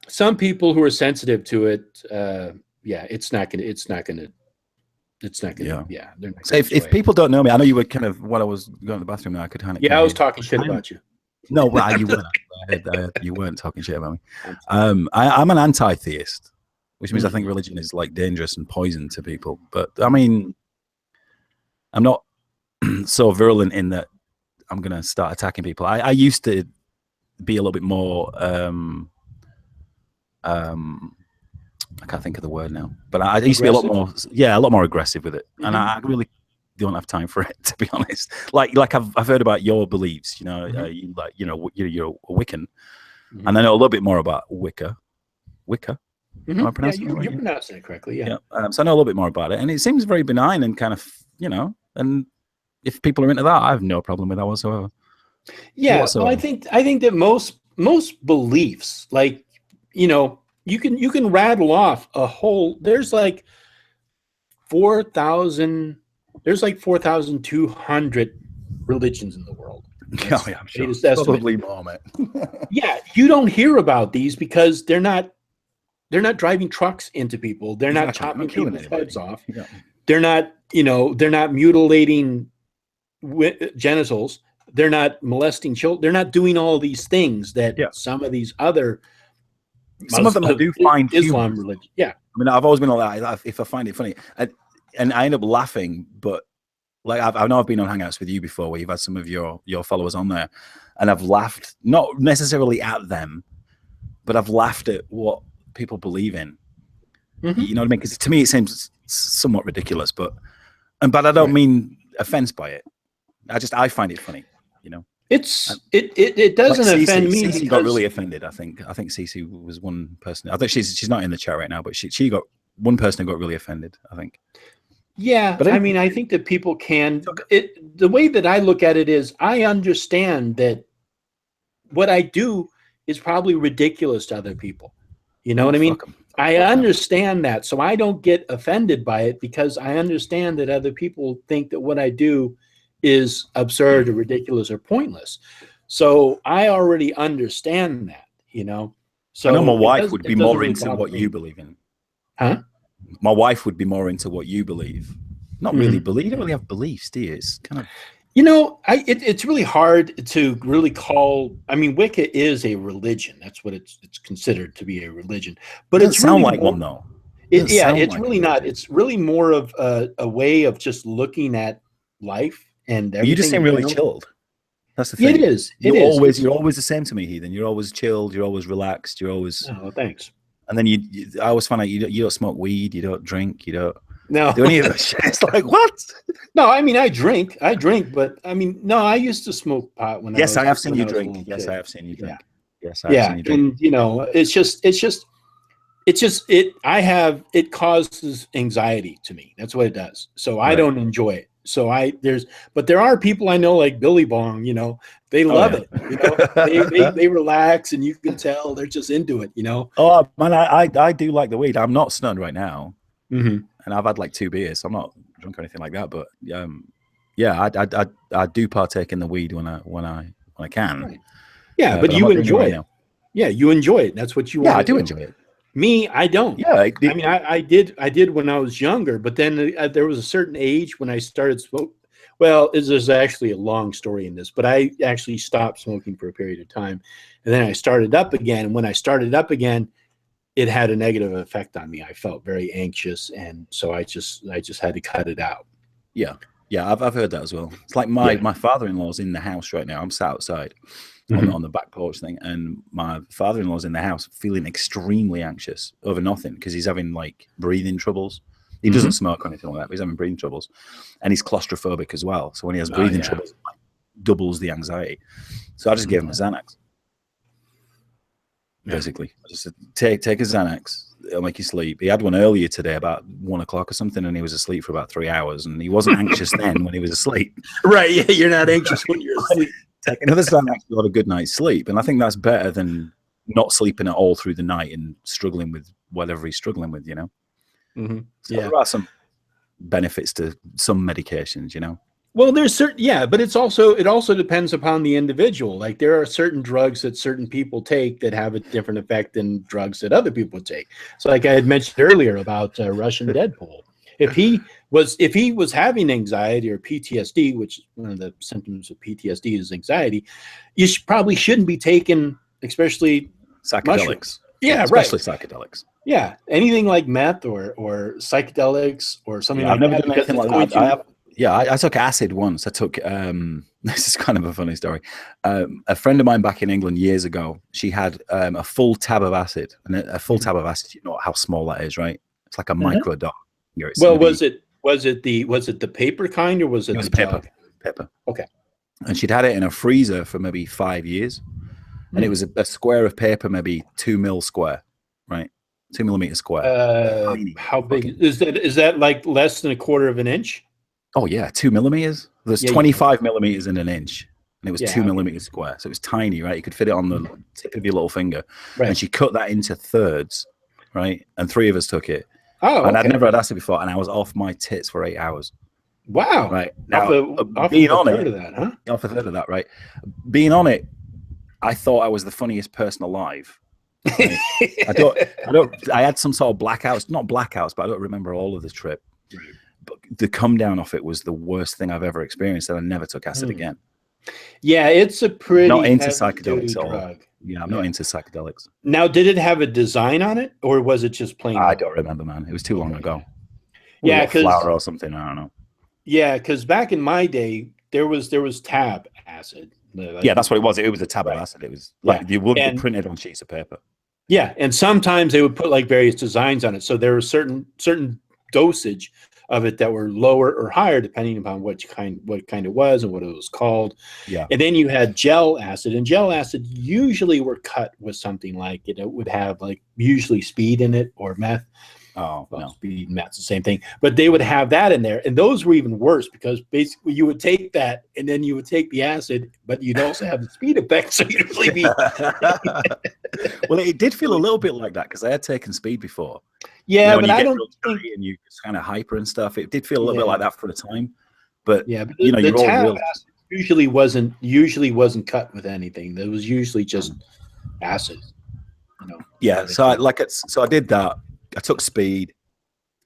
Some people who are sensitive to it, it's not gonna. Yeah. They're not. So if people don't know me, I know you were kind of, while I was going to the bathroom now, I could kind of. Yeah, I was talking shit about you. No, well, you weren't. You weren't talking shit about me. I'm an anti-theist, which means I think religion is like dangerous and poison to people. But I mean, I'm not so virulent in that I'm going to start attacking people. I used to be a little bit more, I can't think of the word now, but I used to be a lot more aggressive with it. And I really don't have time for it, to be honest. Like I've heard about your beliefs, you know, you're a Wiccan, and I know a little bit more about Wicca. Am I pronouncing it right? You're pronouncing it correctly, yeah. So I know a little bit more about it, and it seems very benign and kind of, you know, and if people are into that, I have no problem with that whatsoever. Yeah, well, I think that most beliefs, like, you know, you can rattle off a whole. There's like 4,200 religions in the world. I'm sure. Probably more, man. Yeah, you don't hear about these because they're not driving trucks into people. They're not chopping people's heads off. Yeah. they're not, you know, they're not mutilating genitals. They're not molesting children. They're not doing all these things that some of these other some of them I do find Islam religion. Yeah. I mean, I've always been like that. If I find it funny, and I end up laughing, but like I know I've been on Hangouts with you before, where you've had some of your followers on there, and I've laughed not necessarily at them, but I've laughed at what people believe in. You know what I mean? Because to me, it seems somewhat ridiculous, but I don't mean offense by it. I find it funny, you know. It doesn't like offend me. Cece got really offended. I think Cece was one person. I think she's not in the chat right now, but she got one person who got really offended, I think. Yeah, but I mean, I think that people can. The way that I look at it is, I understand that what I do is probably ridiculous to other people. You know what I mean? I understand that, so I don't get offended by it, because I understand that other people think that what I do is absurd or ridiculous or pointless. So I already understand that, you know. So I know my wife would be more into what you believe in. Huh? My wife would be more into what you believe. Not really believe. You don't really have beliefs, do you? It's kind of, you know, it's really hard to really call. I mean, Wicca is a religion. That's what it's considered to be, a religion. But it's sound really like one though. It's really not. It's really more of a way of just looking at life and everything. You just seem really chilled. That's the thing. It is. You're always the same to me, Heathen. You're always chilled. You're always relaxed. You're always. Oh, thanks. And then I always find out you don't smoke weed. You don't drink. You don't. No. Do any of that shit. It's like, what? No, I mean, I drink, but I mean, no, I used to smoke pot when I have seen you drink. Yes, I have seen you drink. Yes, I have seen you drink. And you know, it causes anxiety to me. That's what it does. So I don't enjoy it. So but there are people I know, like Billy Bong, you know, they love it. You know, they relax, and you can tell they're just into it, you know. Oh man, I do like the weed. I'm not stoned right now. And I've had like 2 beers. So I'm not drunk or anything like that, but I do partake in the weed when I can. Right. Yeah, but you enjoy it. Yeah, you enjoy it. That's what you want. Yeah, I do enjoy it. Me, I don't. Yeah, I mean, I did when I was younger, but then there was a certain age when I started smoking. Well, there's actually a long story in this, but I actually stopped smoking for a period of time, and then I started up again. And when I started up again, it had a negative effect on me. I felt very anxious, and so I just had to cut it out. Yeah, I've heard that as well. It's like my father-in-law's in the house right now. I'm sat outside on the back porch thing, and my father-in-law's in the house feeling extremely anxious over nothing, because he's having like breathing troubles. He doesn't smoke or anything like that, but he's having breathing troubles, and he's claustrophobic as well. So when he has breathing troubles, it like doubles the anxiety. So I just gave him a Xanax. Basically, just take a Xanax. It'll make you sleep. He had one earlier today about 1 o'clock or something, and he was asleep for about 3 hours. And he wasn't anxious then when he was asleep. Right? Yeah, you're not anxious when you're asleep. Take another Xanax, you got a good night's sleep, and I think that's better than not sleeping at all through the night and struggling with whatever he's struggling with. You know. So there are some benefits to some medications. You know. Well, there's certain, but it also depends upon the individual. Like there are certain drugs that certain people take that have a different effect than drugs that other people take. So like I had mentioned earlier about Russian Deadpool, if he was having anxiety or PTSD, which one of the symptoms of PTSD is anxiety, you probably shouldn't be taking, especially psychedelics. Mushrooms. Yeah, especially psychedelics. Yeah, anything like meth or psychedelics or something like that. I've never done anything like that. I took acid once. I took, this is kind of a funny story. A friend of mine back in England years ago, she had a full tab of acid. And a full tab of acid, you know how small that is, right? It's like a micro dot. Well, was it the paper kind, or was it the paper? Paper. Okay. And she'd had it in a freezer for maybe 5 years. And it was a square of paper, maybe 2 mil square, right? 2 millimeter square. How big is that? Is that like less than 1/4 of an inch? Oh yeah, 2 millimeters. There's 25 millimeters in an inch, and it was 2 millimeters square, so it was tiny, right? You could fit it on the tip of your little finger. Right. And she cut that into thirds, right? And 3 of us took it. Oh, and I'd never had acid before, and I was off my tits for 8 hours. Wow! Right now, being on it, off a third of that, right? Being on it, I thought I was the funniest person alive. Right? I had some sort of blackouts, not blackouts, but I don't remember all of the trip. but the come down off it was the worst thing I've ever experienced, and I never took acid again. Yeah, it's a pretty Not into heavy psychedelics at all. drug. Yeah, I'm not into psychedelics. Now, did it have a design on it, or was it just plain? I don't remember, man. It was too long ago. Yeah, because flour or something. I don't know. Yeah, because back in my day, there was tab acid. Like, yeah, that's what it was. It was a tab of acid. It was like you would be printed on sheets of paper. Yeah, and sometimes they would put like various designs on it, so there was certain dosage of it that were lower or higher depending upon what kind it was and what it was called. Yeah. And then you had gel acid, and gel acid usually were cut with something like it would have like usually speed in it or meth. Oh, well, no. Speed and meth's the same thing, but they would have that in there, and those were even worse because basically you would take that and then you would take the acid, but you'd also have the speed effect, so you'd really be. Well, it did feel a little bit like that because I had taken speed before. Yeah, but I don't think. And you kind of hyper and stuff. It did feel a little bit like that for the time, but yeah, but you know, the tab acid usually wasn't cut with anything. There was usually just acid. You know. Yeah, so I did that. I took speed.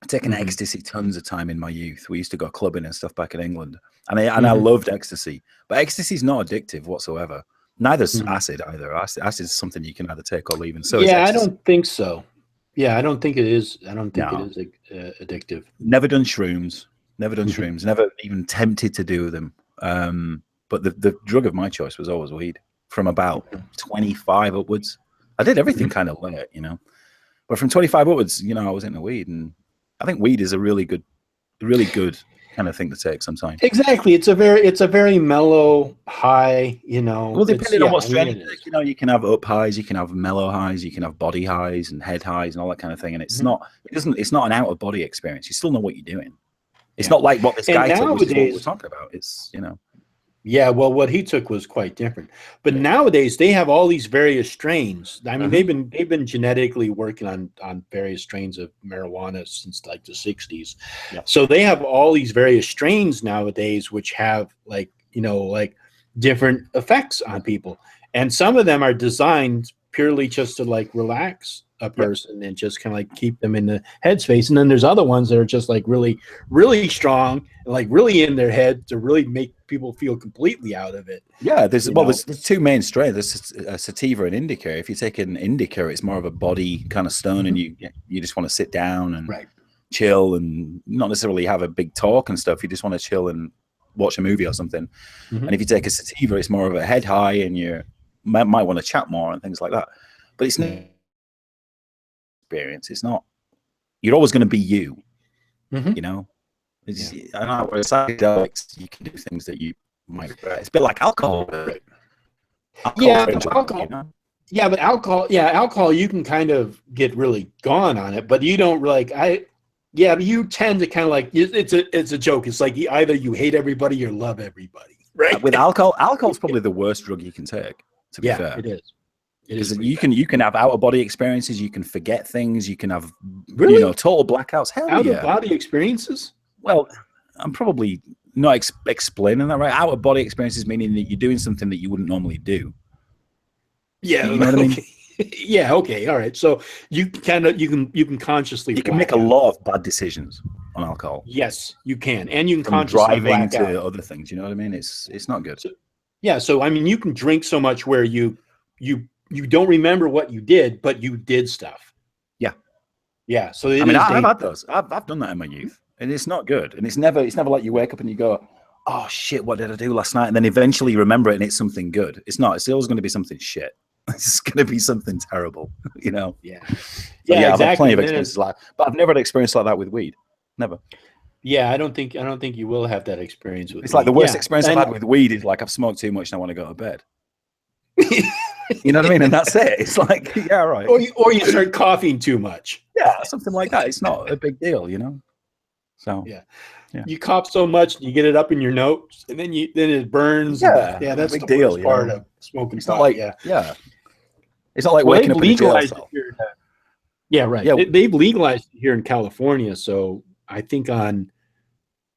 I've taken ecstasy tons of time in my youth. We used to go clubbing and stuff back in England, and I loved ecstasy. But ecstasy is not addictive whatsoever. Neither's acid either. Acid is something you can either take or leave. And so I don't think so. Yeah, I don't think it is. I don't think it is addictive. Never done shrooms. Never done shrooms. Never even tempted to do them. But the drug of my choice was always weed. From about 25 upwards, I did everything kind of late, you know. But from 25 upwards, you know, I was into weed, and I think weed is a really good kind of thing to take sometimes. Exactly, it's a very mellow high, you know. Well, depending on what strain you take, you know, you can have up highs, you can have mellow highs, you can have body highs and head highs and all that kind of thing. And it's not an out of body experience. You still know what you're doing. It's not like what this guy took, which is what we're talking about. It's, you know. Yeah, well, what he took was quite different. But nowadays they have all these various strains. I mean, they've been genetically working on various strains of marijuana since like the 60s. Yeah. So they have all these various strains nowadays, which have like, you know, like different effects on people. And some of them are designed purely just to like relax a person and just kind of like keep them in the headspace. And then there's other ones that are just like really, really strong and like really in their head to really make people feel completely out of it. Yeah, there's two main strains. There's sativa and indica. If you take an indica, it's more of a body kind of stone, and you just want to sit down and chill and not necessarily have a big talk and stuff. You just want to chill and watch a movie or something. And if you take a sativa, it's more of a head high, and you might want to chat more and things like that. But it's not experience. It's not. You're always going to be you. You know. I know with psychedelics, you can do things that you might regret. It's a bit like alcohol. Alcohol. You know? Yeah, but alcohol, you can kind of get really gone on it, but you don't like. But you tend to kind of like. It's a joke. It's like either you hate everybody or love everybody, right? With alcohol's probably the worst drug you can take. To be fair, it is. Because you can have out of body experiences. You can forget things. You can have total blackouts. Hell out of body experiences. Well, I'm probably not explaining that right. Out of body experiences meaning that you're doing something that you wouldn't normally do. Yeah, you know what I mean. Yeah. Okay. All right. So you can consciously. You can make a lot of bad decisions on alcohol. Yes, you can, and you can From consciously driving black to out. other things. You know what I mean? It's not good. So I mean, you can drink so much where you don't remember what you did, but you did stuff. Yeah. So I've had those. I've done that in my youth. And it's not good. And it's never like you wake up and you go, oh shit, what did I do last night? And then eventually you remember it and it's something good. It's not. It's always going to be something shit. It's going to be something terrible, you know? Yeah. Exactly. I've had plenty of experiences like that, but I've never had experience like that with weed. Never. Yeah, I don't think you will have that experience with. It's like the worst experience I've had with weed is like I've smoked too much and I want to go to bed. You know what I mean? And that's it. It's like, yeah, right. Or you start coughing too much. Yeah, something like that. It's not a big deal, you know? So yeah. You cough so much, you get it up in your nose, and then it burns. Yeah, that's big the deal. Worst part of smoking. It's not like It's not like waking up in a jail cell. Yeah, right. Yeah. They've legalized it here in California, so I think on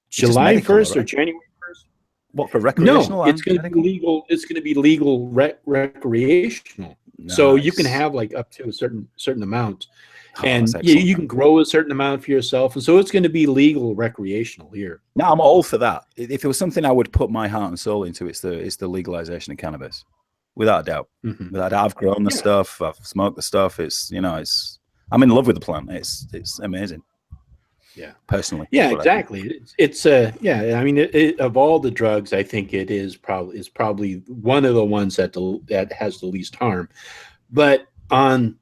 July 1st or January 1st. What, for recreational? No, it's going to be legal. It's going to be legal recreational. So you can Nice. have like up to a certain amount, Oh, and that's excellent. you can grow a certain amount for yourself, and so it's going to be legal recreational here. No, I'm all for that. If it was something I would put my heart and soul into, it's the legalization of cannabis, without a doubt. Mhm. Without a doubt, I've grown the stuff, I've smoked the stuff. I'm in love with the plant. It's amazing. Yeah. Personally. Yeah, exactly. It's yeah. I mean, of all the drugs, I think it is probably one of the ones that has the least harm. But on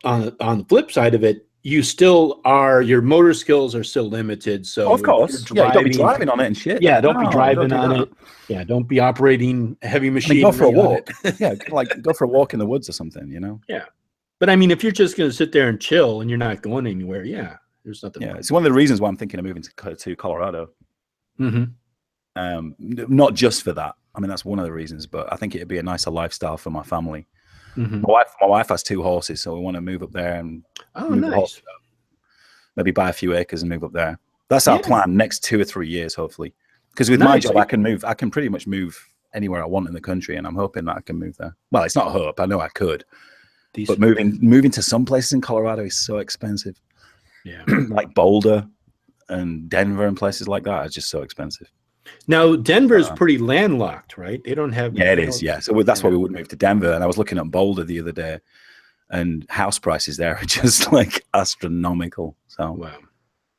the flip side of it, your motor skills are still limited. So of course. Yeah, you don't be driving on it and shit. Yeah, don't be driving don't on it. Yeah, don't be operating heavy machinery. I mean, go for a walk. On it. Yeah, like go for a walk in the woods or something, Yeah. But I mean, if you're just going to sit there and chill and you're not going anywhere, yeah, there's nothing. Yeah, it's one of the reasons why I'm thinking of moving to Colorado. Mm-hmm. Not just for that. I mean, that's one of the reasons, but I think it'd be a nicer lifestyle for my family. Mm-hmm. My wife has 2 horses, so we want to move up there and move the horses up. Maybe buy a few acres and move up there. That's our plan next 2 or 3 years, hopefully. Because with my job, I can pretty much move anywhere I want in the country, and I'm hoping that I can move there. Well, it's not a hope. I know I could. But moving to some places in Colorado is so expensive. Yeah. Like Boulder and Denver and places like that are just so expensive. Now, Denver is pretty landlocked, right? They don't have... Yeah, it is, yeah. So that's why we would move to Denver. And I was looking at Boulder the other day, and house prices there are just like astronomical. So, wow.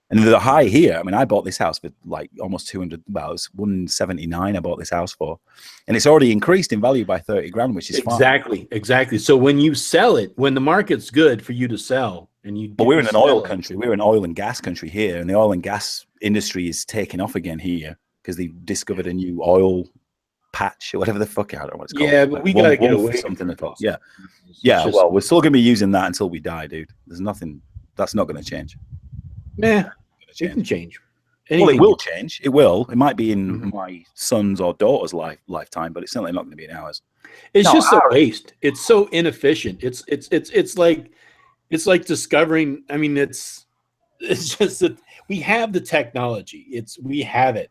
And they're high here. I mean, I bought this house for like almost 200, well, it was 179 I bought this house for. And it's already increased in value by 30 grand, which is fine. Exactly. So when you sell it, when the market's good for you to sell, but we're in an oil country. We're an oil and gas country here, and the oil and gas industry is taking off again here because they discovered a new oil patch or whatever the fuck, I don't know what it's called. Yeah, but we got to get away something at all. Yeah. Yeah, well, we're still going to be using that until we die, dude. There's nothing, that's not going to change. Nah, it can change. Well, it will change. It will. It might be in my son's or daughter's lifetime, but it's certainly not going to be in ours. It's just a waste. It's so inefficient. It's like discovering. I mean, it's just that we have the technology. We have it,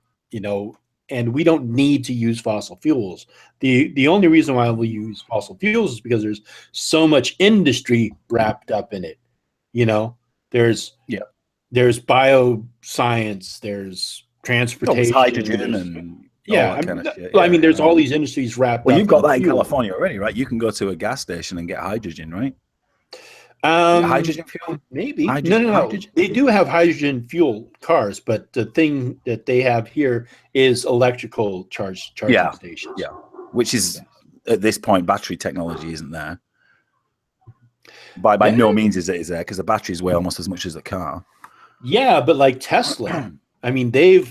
and we don't need to use fossil fuels. The only reason why we use fossil fuels is because there's so much industry wrapped up in it. There's bioscience, there's transportation, there's hydrogen, and all that kind of shit. I mean, there's all these industries wrapped up. Well, you've got that in California already, right? You can go to a gas station and get hydrogen, right? Hydrogen fuel? Maybe. No. They do have hydrogen fuel cars, but the thing that they have here is electrical charging stations. Yeah, which is, at this point, battery technology isn't there. By no means is it there, because the batteries weigh almost as much as the car. Yeah, but like Tesla, I mean, they're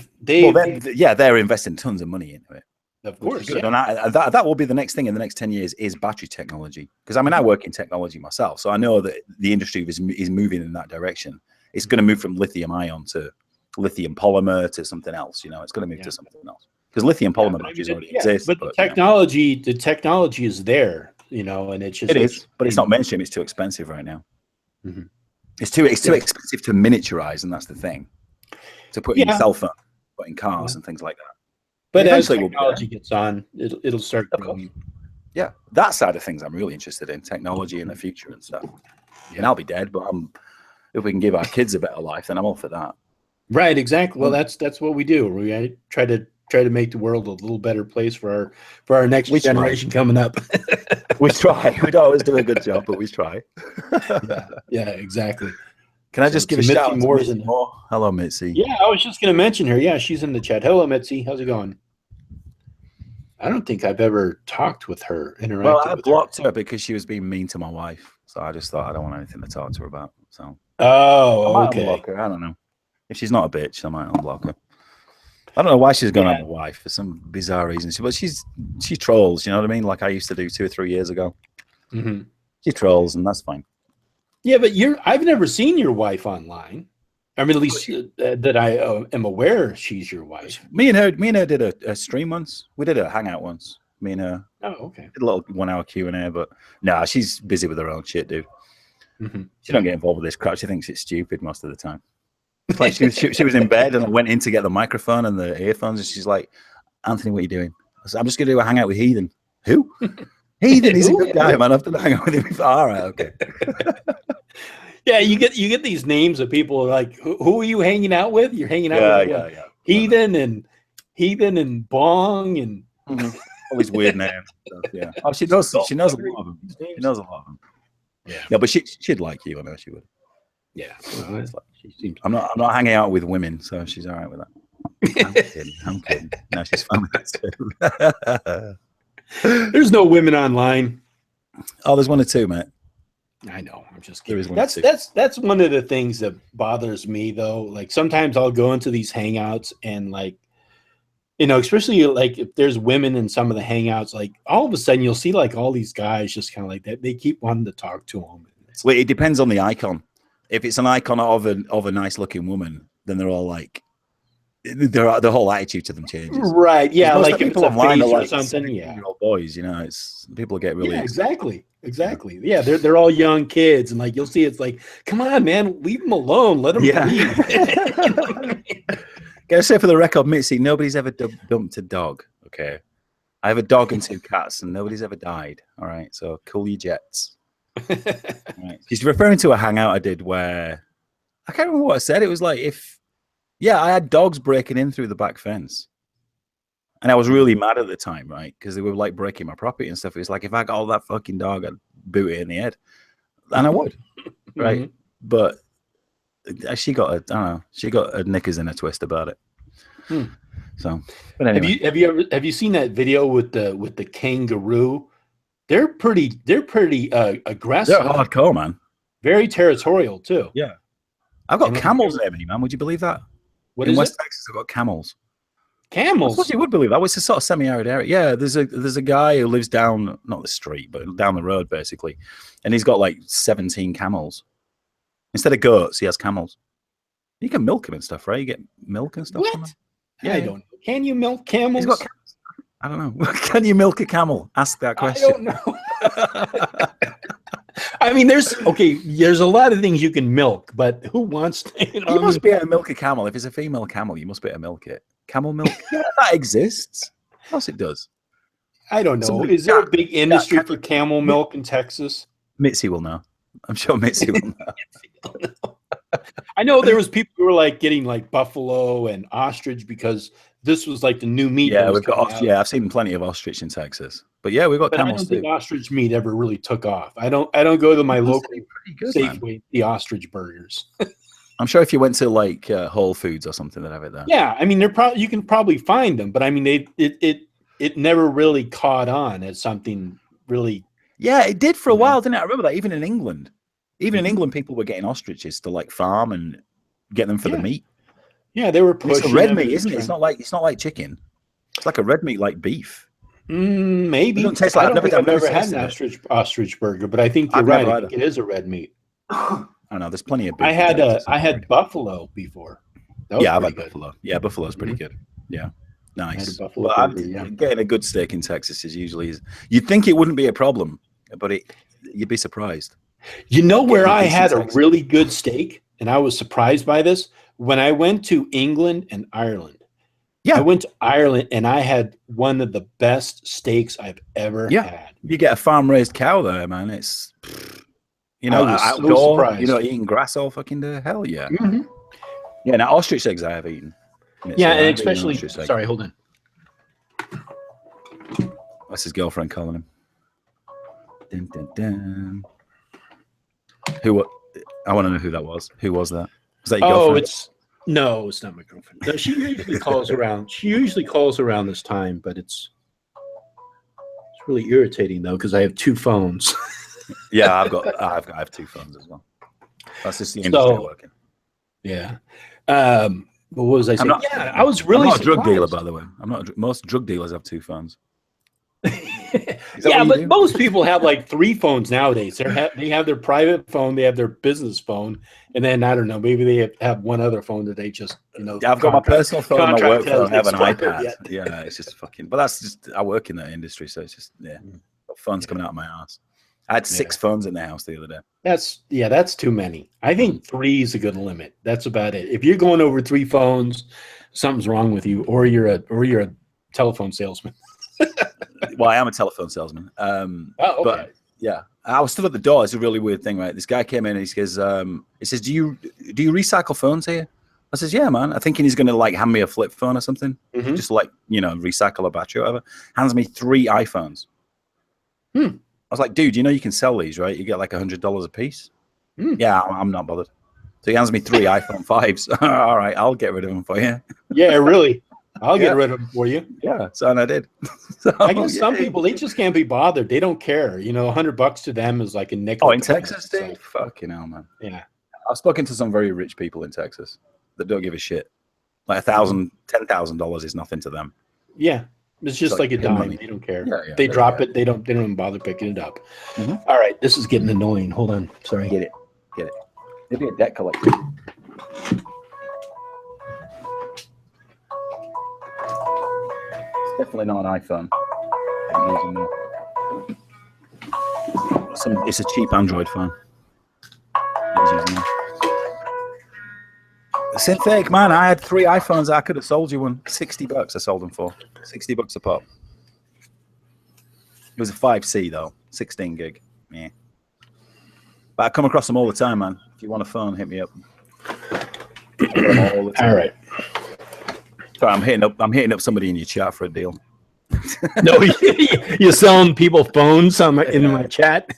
investing tons of money into it. Of course, and that will be the next thing in the next 10 years is battery technology. Because I mean, I work in technology myself, so I know that the industry is moving in that direction. It's going to move from lithium ion to lithium polymer to something else. It's going to move to something else because lithium polymer batteries already exist. But the technology is there, and it's just but it's not mainstream. It's too expensive right now. Mm-hmm. It's too expensive to miniaturize, and that's the thing. To put in your cell phone, put in cars and things like that. But as technology gets on, it'll start growing. Yeah, that side of things I'm really interested in, technology in the future and stuff. Yeah. And I'll be dead, but if we can give our kids a better life, then I'm all for that. Right, exactly. Well, that's what we do. We try to make the world a little better place for our next generation coming up. We try. We don't always do a good job, but we try. Yeah, exactly. Can I just give a shout out to Mitzi Moore? Hello, Mitzi. Yeah, I was just going to mention her. Yeah, she's in the chat. Hello, Mitzi. How's it going? I don't think I've ever talked with her, interacted I blocked her because she was being mean to my wife. So I just thought I don't want anything to talk to her about. So I might unblock her. I don't know. If she's not a bitch, I might unblock her. I don't know why she's going on a wife for some bizarre reason. But she trolls, you know what I mean? Like I used to do 2 or 3 years ago. Mm-hmm. She trolls, and that's fine. Yeah, but I've never seen your wife online. I mean, at least that I am aware she's your wife. Me and her did a stream once. We did a hangout once. Me and her. Oh, okay. Did a little 1 hour Q&A, but nah, she's busy with her own shit, dude. Mm-hmm. She don't get involved with this crap. She thinks it's stupid most of the time. It's like she was in bed and I went in to get the microphone and the earphones, and she's like, "Anthony, what are you doing?" I said, "I'm just going to do a hangout with Heathen." Who? Heathen, he's a Who? good guy, man. I've done hang out with him before. All right, okay. Yeah, you get these names of people like, who are you hanging out with? You're hanging out with Yeah. Heathen and Bong and all these weird names. Yeah. Oh, she knows a lot of them. She knows a lot of them. Yeah. No, but she'd like you. I know she would. Yeah. She seems. I'm not hanging out with women, so she's all right with that. I'm kidding. No, she's fine with that too. There's no women online. Oh, there's one or two, mate. I know. I'm just kidding. There is one That's one of the things that bothers me, though. Like sometimes I'll go into these hangouts and like, especially like if there's women in some of the hangouts, like all of a sudden you'll see like all these guys just kind of like that. They keep wanting to talk to them. Well, it depends on the icon. If it's an icon of a nice looking woman, then they're all like, the whole attitude to them changes. Right. Yeah. Like if people it's a online face are or like something. Yeah. Boys, it's people get really. Yeah, exactly. Yeah. They're all young kids. And like, you'll see, it's like, come on, man, leave them alone. Let them breathe. Gotta say for the record, Mitzi, nobody's ever dumped a dog. Okay. I have a dog and 2 cats and nobody's ever died. All right. So cool your jets. Right. She's referring to a hangout I did where I can't remember what I said. It was like I had dogs breaking in through the back fence. And I was really mad at the time, right? Because they were like breaking my property and stuff. It was like, if I got all that fucking dog, I'd boot it in the head. And I would. Right. But she got a knickers in a twist about it. So but anyway. Have you seen that video with the kangaroo? They're pretty aggressive. They're hardcore, man. Very territorial too. Yeah. I've got camels near me, man. Would you believe that? In West Texas, I've got camels. Camels? Of course you would believe that. It's a sort of semi-arid area. Yeah, there's a guy who lives down, not the street, but down the road, basically. And he's got like 17 camels. Instead of goats, he has camels. You can milk them and stuff, right? You get milk and stuff from them? Yeah, I don't know. Can you milk camels? He's got camels. I don't know. Can you milk a camel? Ask that question. I don't know. I mean, there's a lot of things you can milk, but who wants to? You must be able to milk a camel. If it's a female camel, you must be able to milk it. Camel milk? Yeah, that exists. Of course it does. I don't know. Is there a big industry for camel milk in Texas? Mitzi will know. I'm sure Mitzi will know. I know there was people who were like getting like buffalo and ostrich because this was like the new meat. Yeah, we've got. Yeah, I've seen plenty of ostrich in Texas, but yeah, we've got camels I don't too. think ostrich meat ever really took off. I don't go to my local Safeway the ostrich burgers. I'm sure if you went to like Whole Foods or something, they'd have it there. Yeah, I mean, you can probably find them, but I mean, it never really caught on as something really. Yeah, it did for a while, didn't it? I remember that even in England. Even in England, people were getting ostriches to like farm and get them for the meat. Yeah, they were pushing. It's a red meat, isn't it? It's not like chicken. It's like a red meat, like beef. Maybe. It doesn't taste like. I've never had an ostrich burger, but I think you're right. I think it is a red meat. I don't know. There's plenty of beef. I had buffalo before. Yeah, I've had buffalo. Yeah, buffalo's pretty good. Yeah, nice. Getting a good steak in Texas is usually. You'd think it wouldn't be a problem, but you'd be surprised. You know where I had a really good steak, and I was surprised by this? When I went to England and Ireland. Yeah. I went to Ireland, and I had one of the best steaks I've ever had. You get a farm-raised cow there, man. It's, outdoor, eating grass all fucking day. Hell yeah. Mm-hmm. Yeah, now ostrich eggs I have eaten. Yeah, and especially, sorry, hold on. That's his girlfriend calling him. Dun, dun, dun. Who? I want to know who that was. Who was that? Was that your girlfriend? It's not my girlfriend. No, she usually calls around. She usually calls around this time, but it's really irritating though because I have 2 phones. Yeah, I have 2 phones as well. That's just the industry working. Yeah. What was I saying? I was really. I'm not a drug dealer, by the way. Most drug dealers have 2 phones. Yeah, but most people have like 3 phones nowadays. They have their private phone, they have their business phone, and then I don't know, maybe they have one other phone that they just I've got my personal phone, my work phone, I have an iPad. Yeah, it's just fucking. But that's just I work in that industry, so it's just got phones coming out of my ass. I had 6 phones in the house the other day. That's too many. I think 3 is a good limit. That's about it. If you're going over 3 phones, something's wrong with you, or you're a telephone salesman. Well, I am a telephone salesman. Oh, okay. But yeah, I was still at the door. It's a really weird thing, right? This guy came in and he says, "Do you recycle phones here?" I says, "Yeah, man." I thinking he's gonna like hand me a flip phone or something, just like recycle a battery or whatever. Hands me 3 iPhones. I was like, "Dude, you know you can sell these, right? You get like $100 a piece." Yeah, I'm not bothered. So he hands me 3 iPhone 5s. All right, I'll get rid of them for you. Yeah, really. I'll get rid of them for you. Yeah, so and I did. So, I guess some people, they just can't be bothered. They don't care. $100 to them is like a nickel. Oh, in Texas, dude? Fucking hell, man. Yeah. I've spoken to some very rich people in Texas that don't give a shit. Like $1,000, $10,000 is nothing to them. Yeah. It's just like a dime. Money. They don't care. Yeah, they drop it. They don't even bother picking it up. All right. This is getting annoying. Hold on. Sorry. Get it. Maybe a debt collector. Definitely not an iPhone. It's a cheap Android phone. Synthetic, man. I had 3 iPhones. I could have sold you one. $60 I sold them for. $60 a pop. It was a 5C though. 16 gig. Yeah. But I come across them all the time, man. If you want a phone, hit me up. All right. Sorry, I'm hitting up somebody in your chat for a deal. No, you're selling people phones in my chat,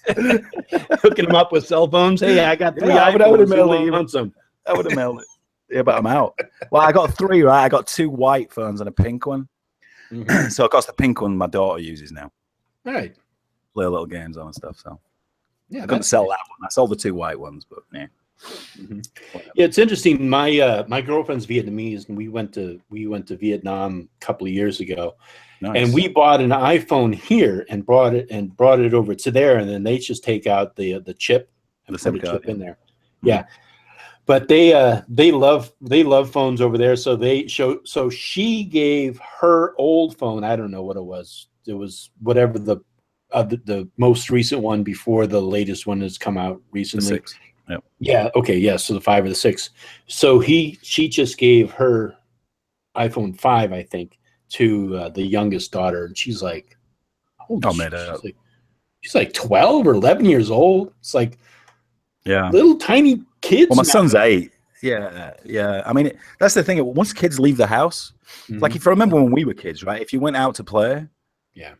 hooking them up with cell phones. Hey, I got 3 iPhones. I would have mailed it. Yeah, but I'm out. Well, I got 3, right? I got 2 white phones and a pink one. So, of course, the pink one my daughter uses now. All right. Play little games on and stuff. So, yeah, I couldn't sell that one. I sold the 2 white ones, but yeah. Yeah, it's interesting. My girlfriend's Vietnamese, and we went to Vietnam a couple of years ago. Nice. And we bought an iPhone here and brought it over to there, and then they just take out the chip and put a chip in there. Yeah. But they love phones over there. So she gave her old phone. I don't know what it was. It was whatever the most recent one before the latest one has come out recently. The 6. Yep. Yeah. Okay. Yeah. So the 5 or the 6. So she just gave her iPhone 5, I think, to the youngest daughter, and she's like, she's like 12 or 11 years old. It's like, yeah, little tiny kids. Well, my son's 8. Yeah. I mean, that's the thing. Once kids leave the house, like if I remember when we were kids, right? If you went out to play, yeah,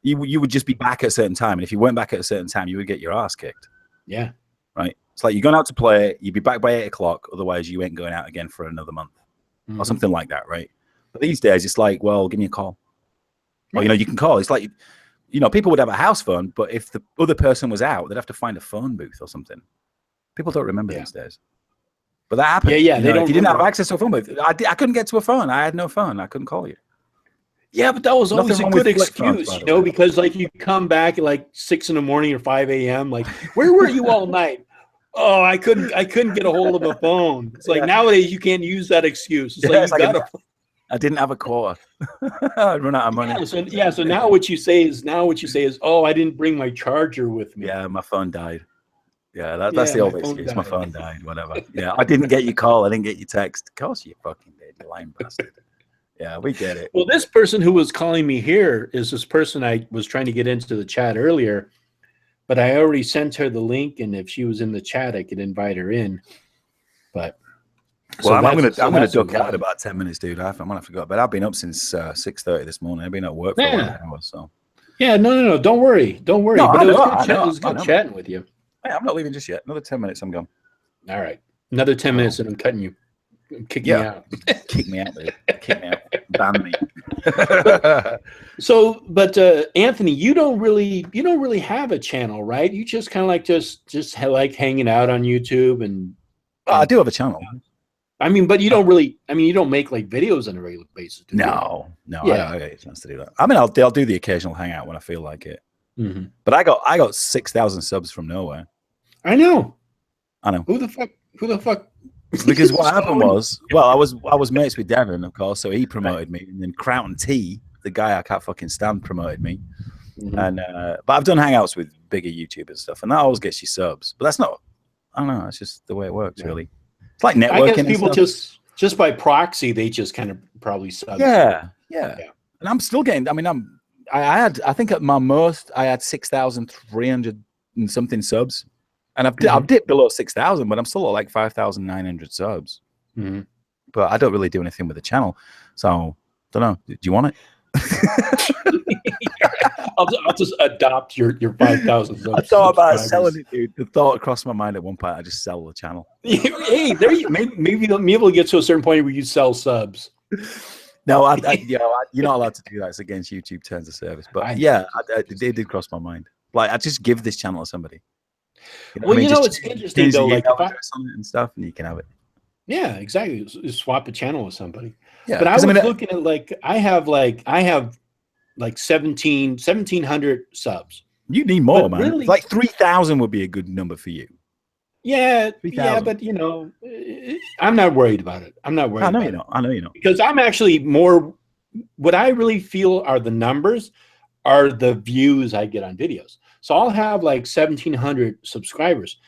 you would just be back at a certain time, and if you went back at a certain time, you would get your ass kicked. Yeah. Right. It's like you're going out to play, you'd be back by 8 o'clock. Otherwise, you ain't going out again for another month or something like that. Right. But these days, it's like, well, give me a call. Or, you can call. It's like, people would have a house phone, but if the other person was out, they'd have to find a phone booth or something. People don't remember these days. But that happened. Yeah. If you didn't have access to a phone booth, I couldn't get to a phone. I had no phone. I couldn't call you. Yeah, but that was always a good excuse, because like you come back at like 6 in the morning or 5 a.m. Like, where were you all night? Oh, I couldn't get a hold of a phone. It's like nowadays you can't use that excuse. It's I didn't have a quarter. I'd run out of money. So now what you say is, oh, I didn't bring my charger with me. Yeah, my phone died. Yeah, that's the old excuse. My phone died. Whatever. Yeah, I didn't get your call. I didn't get your text. Of course you fucking did, you lying bastard. Yeah, we get it. Well, this person who was calling me here is this person I was trying to get into the chat earlier, but I already sent her the link, and if she was in the chat, I could invite her in. But I'm gonna duck out in about 10 minutes, dude. I might have to go, but I've been up since 6:30 this morning. I've been at work for 1 hour, so. Yeah, no. Don't worry. No, but it was good chatting with you. Hey, I'm not leaving just yet. Another 10 minutes, I'm gone. All right, another 10 minutes, and I'm cutting you. Kick me out. Kick me out, dude. Kick me out. Ban me. But Anthony, you don't really have a channel, right? You just kind of like just like hanging out on YouTube and. I do have a channel. I mean, but you don't really. I mean, you don't make like videos on a regular basis. No. Yeah. I get a chance to do that. I mean, I'll do the occasional hangout when I feel like it. But I got 6,000 subs from nowhere. I know. Who the fuck? Because what happened was, I was mates with Devin, of course, so he promoted me, and then Crown T, the guy I can't fucking stand, promoted me. And but I've done hangouts with bigger YouTubers and stuff, and that always gets you subs. But that's not. I don't know. It's just the way it works, really. It's like networking. I guess people just by proxy, they just kind of probably sub. Yeah. And I'm still getting. I mean, I think at my most I had 6,300 and something subs, and I've dipped below 6,000, but I'm still at like 5,900 subs. But I don't really do anything with the channel, so don't know. Do you want it? I'll just adopt your 5,000 subs. I thought about selling it, dude. The thought crossed my mind at one point. I just sell the channel. Hey, there you maybe we'll get to a certain point where you sell subs. No, you're not allowed to do that. It's against YouTube terms of service. But it did cross my mind. Like, I just give this channel to somebody. Well, it's interesting though. Like, if and stuff, and you can have it. Yeah, exactly. Just swap a channel with somebody. Yeah, but I was looking at I have 1,700 subs. You need more, man. Really, like 3,000 would be a good number for you. Yeah, 3,000. But I'm not worried about it. I'm not worried. I know you're not. I know you're not. Because I'm actually more. What I really feel are the numbers, are the views I get on videos. So I'll have like 1,700 subscribers,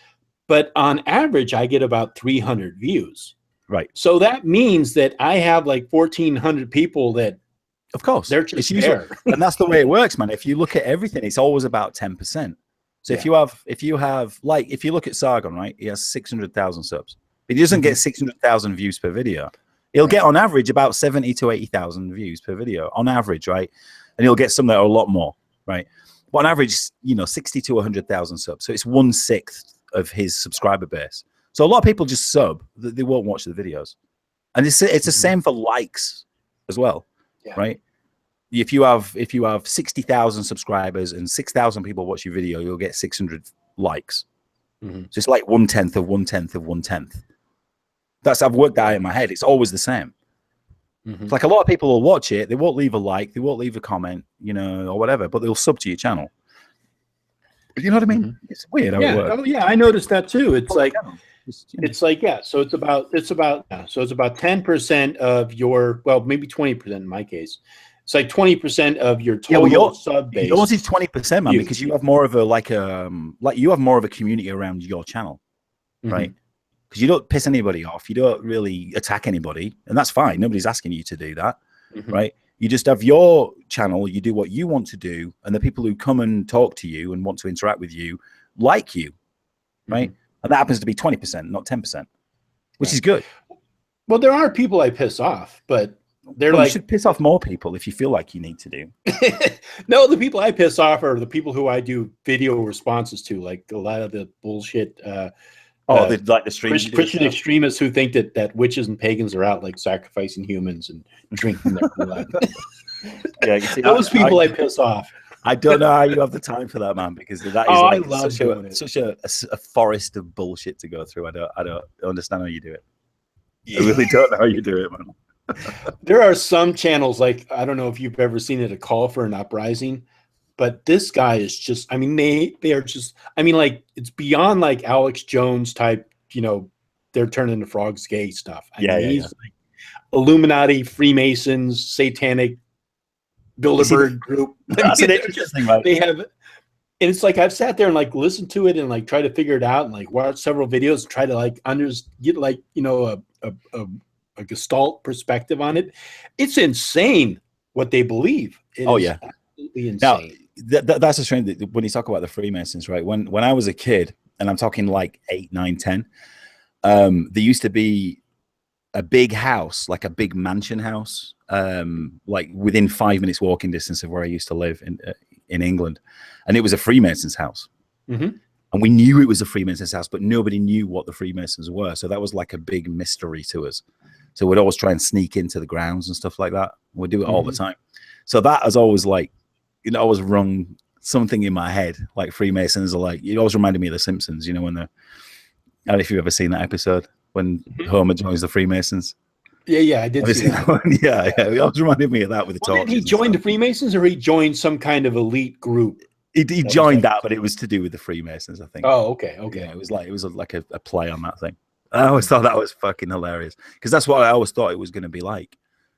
but on average, I get about 300 views. Right. So that means that I have like 1,400 people that, of course, they're just there. And that's the way it works, man. If you look at everything, it's always about 10%. So if you have like, if you look at Sargon, right, he has 600,000 subs. But he doesn't get 600,000 views per video. He'll get on average about 70 to 80,000 views per video on average, right? And he'll get some that are a lot more, right? But on average, 60 to 100,000 subs. So it's 1/6 of his subscriber base. So a lot of people just sub; they won't watch the videos, and it's the same for likes as well, right? If you have 60,000 subscribers and 6,000 people watch your video, you'll get 600 likes. So it's like 1/10 of 1/10 of 1/10. I've worked that out in my head. It's always the same. It's like a lot of people will watch it, they won't leave a like, they won't leave a comment, or whatever, but they'll sub to your channel. You know what I mean? It's weird how it works. Oh yeah, I noticed that too. It's like so it's about 10% of your, well, maybe 20% in my case. It's like 20% of your total sub base. Yours is 20%, man, because you have more of you have more of a community around your channel, right? Because you don't piss anybody off, you don't really attack anybody, and that's fine. Nobody's asking you to do that, right? You just have your channel, you do what you want to do, and the people who come and talk to you and want to interact with you like you, right? And that happens to be 20%, not 10%, which is good. Well, there are people I piss off, but they're you should piss off more people if you feel like you need to do. No, the people I piss off are the people who I do video responses to, like a lot of the bullshit. The Christian extremists who think that witches and pagans are out like sacrificing humans and drinking their blood. Yeah, you see, those people I piss off. I don't know how you have the time for that, man, because that is such a forest of bullshit to go through. I don't understand how you do it. I really don't know how you do it, man. There are some channels, like, I don't know if you've ever seen it, A Call for an Uprising, but this guy is just, I mean, they are just, I mean, like, it's beyond like Alex Jones type, they're turning the frogs gay stuff. I mean, he's like Illuminati, Freemasons, Satanic Bilderberg group. That's an interesting, right? They have, and it's like I've sat there and like listened to it and like try to figure it out and like watch several videos and try to like get like a Gestalt perspective on it. It's insane what they believe. Absolutely insane. Now, that's a strange thing when you talk about the Freemasons, right? When I was a kid, and I'm talking like 8, 9, 10, there used to be a big house, like a big mansion house, like within 5 minutes walking distance of where I used to live in England, and it was a Freemasons house. And we knew it was a Freemasons house, but nobody knew what the Freemasons were. So that was like a big mystery to us. So we'd always try and sneak into the grounds and stuff like that. We'd do it all the time. So that has always like, always rung something in my head. Like Freemasons are like, it always reminded me of The Simpsons, when I don't know if you've ever seen that episode when Homer joins the Freemasons. Yeah, I did see that one. Yeah. It always reminded me of that with the torches. Did he join the Freemasons, or he joined some kind of elite group? He joined that, but it was to do with the Freemasons, I think. Oh, okay. Yeah, it was like a play on that thing. I always thought that was fucking hilarious, because that's what I always thought it was going to be like.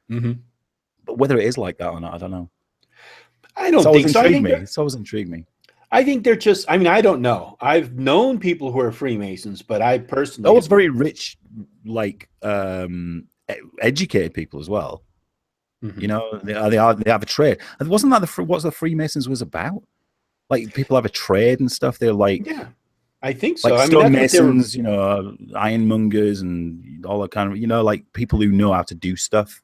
But whether it is like that or not, I don't know. I don't think so. It's always intrigued me. I think they're just, I mean, I don't know. I've known people who are Freemasons, but I personally... That was very rich, like, educated people as well. Mhm. You know, they have a trade. And wasn't that what the Freemasons was about? Like people have a trade and stuff. They're like Yeah, I think so. like I mean, that's what they were. stonemasons, you know, ironmongers and all that kind of, you know, like people who know how to do stuff.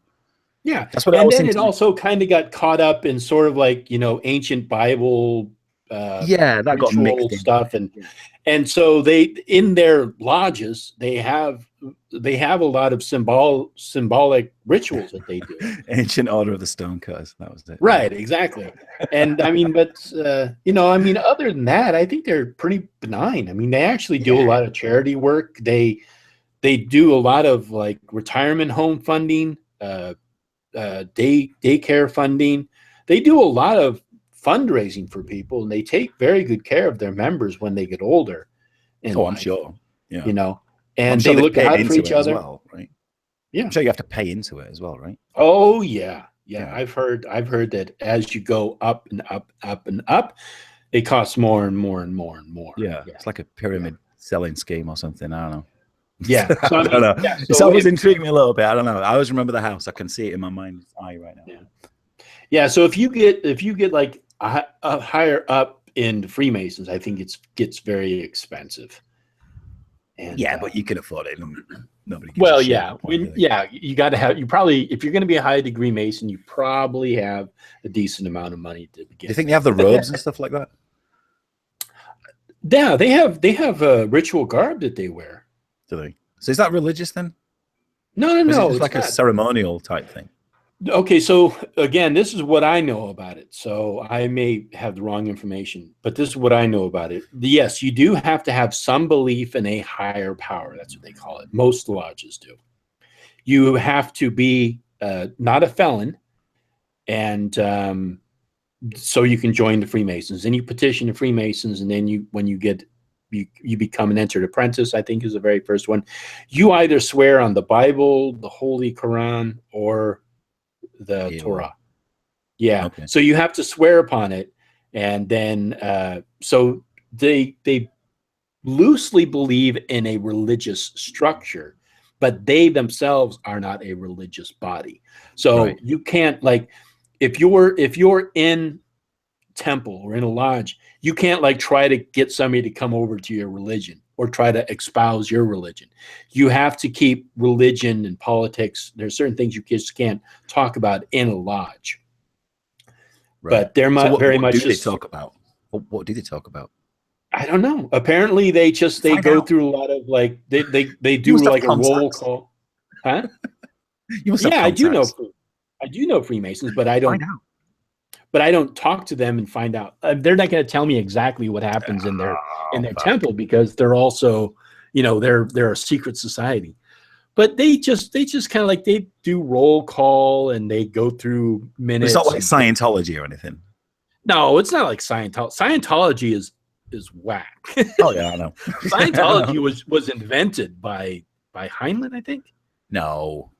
Yeah, That's what I and always then seem it to. also kind of got caught up in sort of like, ancient Bible Yeah, that got ritual mixed in. stuff, and so they, in their lodges, they have a lot of symbolic rituals that they do. Ancient Order of the Stonecutters. That was it. Right, exactly. And I mean, but I mean, other than that, I think they're pretty benign. I mean, they actually do a lot of charity work. They do a lot of like retirement home funding, daycare funding. They do a lot of fundraising for people, and they take very good care of their members when they get older. In I'm life, sure. Yeah. and I'm sure they look pay out into for each it as other. well, right? Yeah. I'm sure you have to pay into it as well, right? Oh yeah. Yeah. I've heard that as you go up and up, up and up, it costs more and more and more and more. Yeah. It's like a pyramid selling scheme or something. I don't know. Yeah. So I don't know. yeah, It's so always intrigued me a little bit. I don't know. I always remember the house. I can see it in my mind's eye right now. Yeah. So if you get like a higher up in the Freemasons, I think it gets very expensive. And yeah, but you can afford it. Nobody gives well, a shit yeah, at that point, you got to have. You probably, if you're going to be a high degree Mason, you probably have a decent amount of money to begin. Do you think they have the robes and stuff like that? Yeah, they have a ritual garb that they wear. Do they? So is that religious then? No. Or is it just It's like not. a ceremonial type thing? Okay, so again, this is what I know about it. So I may have the wrong information, but this is what I know about it. Yes, you do have to have some belief in a higher power. That's what they call it. Most lodges do. You have to be not a felon, and so you can join the Freemasons. And you petition the Freemasons, and then when you become an entered apprentice, I think is the very first one. You either swear on the Bible, the Holy Quran, or the Torah. Yeah. Okay. So you have to swear upon it. And then so they loosely believe in a religious structure, but they themselves are not a religious body. So you can't, like, if you're in temple or in a lodge, you can't like try to get somebody to come over to your religion or try to espouse your religion. You have to keep religion and politics. There's certain things you just can't talk about in a lodge. Right. But they're what very do much. They talk about? What do they talk about? I don't know. Apparently, they go through a lot of like they do like a roll call. Huh? You must have contacts. I do know Freemasons, but I don't. But I don't talk to them and find out. They're not going to tell me exactly what happens in their temple, because they're also, they're a secret society. But they just kind of like, they do roll call and they go through minutes. It's not like Scientology or anything. No, it's not like Scientology. Scientology is whack. Oh yeah, I know. Scientology was invented by Heinlein, I think. No,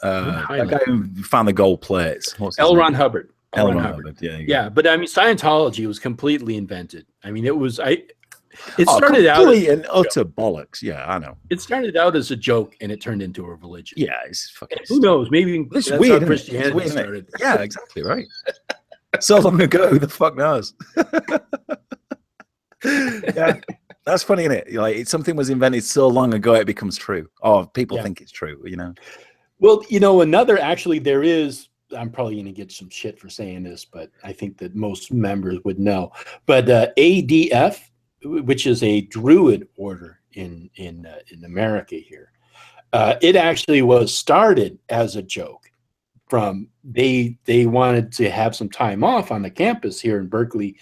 that guy who found the gold plates. L. Ron Hubbard. L. Ron Hubbard. Yeah, but I mean, Scientology was completely invented. I mean, it started out complete and utter bollocks. Yeah, I know. It started out as a joke and it turned into a religion. Yeah, it's fucking. Who knows? Maybe it's weird. How Christianity started. Yeah, exactly right. So long ago, who the fuck knows? Yeah, that's funny, isn't it? Like, something was invented so long ago, it becomes true. Oh, people think it's true. Well, actually, there is. I'm probably going to get some shit for saying this, but I think that most members would know. But ADF, which is a Druid order in America here, it actually was started as a joke. From they wanted to have some time off on the campus here in Berkeley,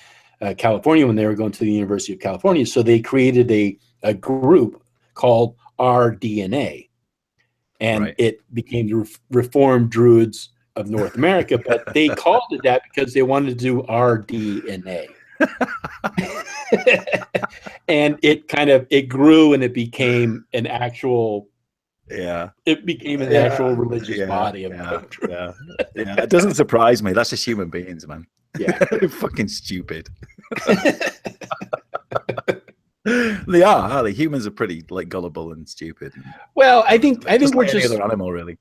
California, when they were going to the University of California. So they created a group called RDNA, and it became the Reformed Druids of North America, but they called it that because they wanted to do RDNA. And it grew and it became an actual religious body of country. Yeah. It doesn't surprise me. That's just human beings, man. Yeah. They're fucking stupid. They are. Humans are pretty like gullible and stupid. Well, I think we're like just any other animal, really.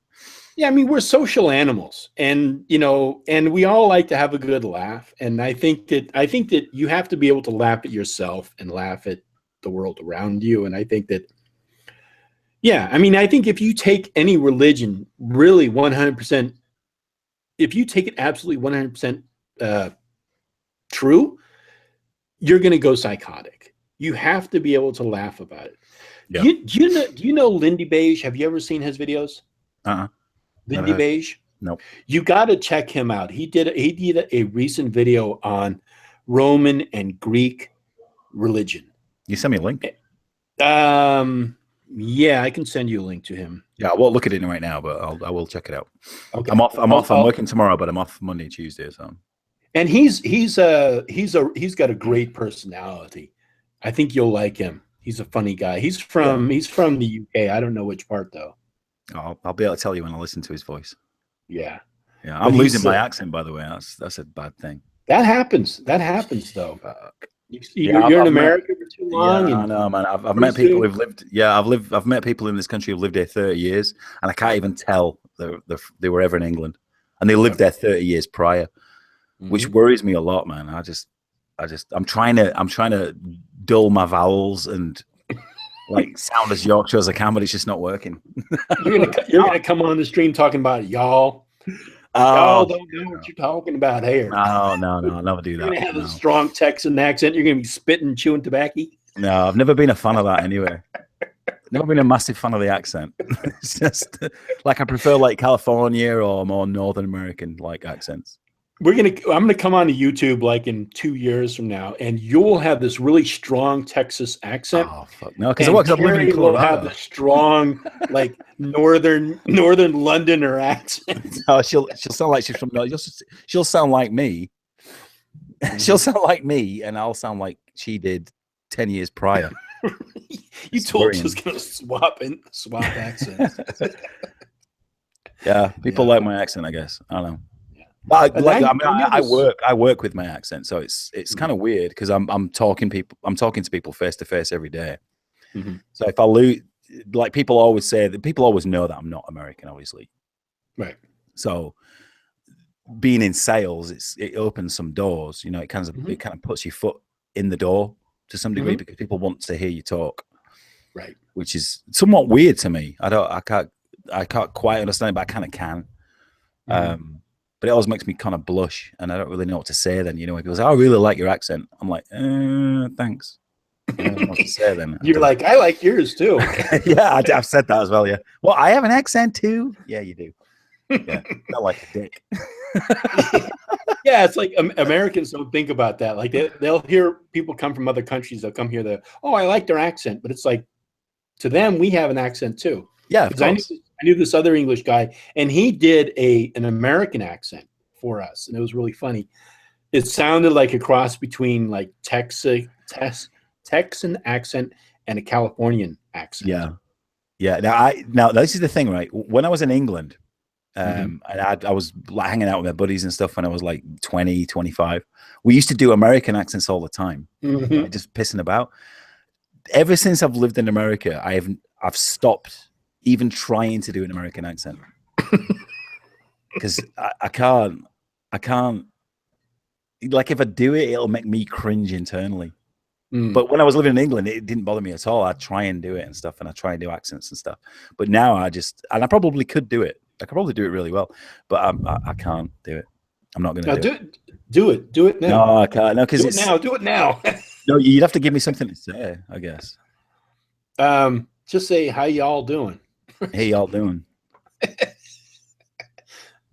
Yeah, I mean, we're social animals, and and we all like to have a good laugh. And I think that you have to be able to laugh at yourself and laugh at the world around you. And I think that, yeah, I mean, I think if you take any religion really 100%, if you take it absolutely 100% true, you're going to go psychotic. You have to be able to laugh about it. Yeah. Do you know Lindy Beige? Have you ever seen his videos? Uh-uh. Lindy Beige? Nope. You got to check him out. He did a recent video on Roman and Greek religion. You send me a link. Yeah, I can send you a link to him. Yeah, I won't look at it right now, but I will check it out. Okay. I'm off. I'm working tomorrow, but I'm off Monday, Tuesday. So. And he's got a great personality. I think you'll like him. He's a funny guy. He's from the UK. I don't know which part though. I'll be able to tell you when I listen to his voice. Yeah. Yeah. I'm losing my accent, by the way. That's a bad thing. That happens though. You're in America for too long. Yeah, I know, man. I've met people who've lived. Yeah, I've met people in this country who've lived there 30 years, and I can't even tell they were ever in England, and they lived there 30 years prior, which worries me a lot, man. I'm trying to dull my vowels and like sound as Yorkshire as I can, but it's just not working. You're gonna come on the stream talking about y'all. Y'all don't know what you're talking about here. No, I'll never do that. You're gonna have a strong Texan accent. You're gonna be spitting, chewing tobacco. No, I've never been a fan of that anyway. Never been a massive fan of the accent. It's just like I prefer like California or more Northern American like accents. I'm gonna come on to YouTube like in 2 years from now, and you'll have this really strong Texas accent. Oh fuck no, because I'm living in Colorado. Will have the strong like northern Londoner accent. No, she'll sound like she's from. No, she'll sound like me. She'll sound like me, and I'll sound like she did 10 years prior. You told us gonna swap accents. Yeah, people like my accent, I guess. I don't know. But I work with my accent, so it's kind of weird because I'm talking to people face to face every day. So if I lose, like people always say that people always know that I'm not American, obviously. Right. So being in sales, it opens some doors. It kind of puts your foot in the door to some degree because people want to hear you talk. Right. Which is somewhat weird to me. I can't quite understand it, but I kind of can. But it always makes me kind of blush, and I don't really know what to say then. When people say, "I really like your accent," I'm like, "Thanks." I don't know what to say then. You're like, "I like yours too." Yeah, I've said that as well. Yeah. Well, I have an accent too. Yeah, you do. Yeah, not like a dick. Yeah, it's like Americans don't think about that. Like they'll hear people come from other countries. They'll come here. I like their accent, but it's like to them, we have an accent too. Yeah, of course. I knew this other English guy, and he did an American accent for us, and it was really funny. It sounded like a cross between like Texan accent and a Californian accent. Yeah. Now this is the thing, right? When I was in England, and I was like hanging out with my buddies and stuff when I was like 20, 25. We used to do American accents all the time, just pissing about. Ever since I've lived in America, I've stopped even trying to do an American accent because I can't like if I do it, it'll make me cringe internally. But when I was living in England, it didn't bother me at all. I try and do it and stuff, and I try and do accents and stuff. But now I probably could do it. I could probably do it really well, but I can't do it. I'm not going to do it. Do it now. No, I can't. No, because do it now. No, you'd have to give me something to say, I guess. Just say, "How y'all doing?" Hey, y'all doing?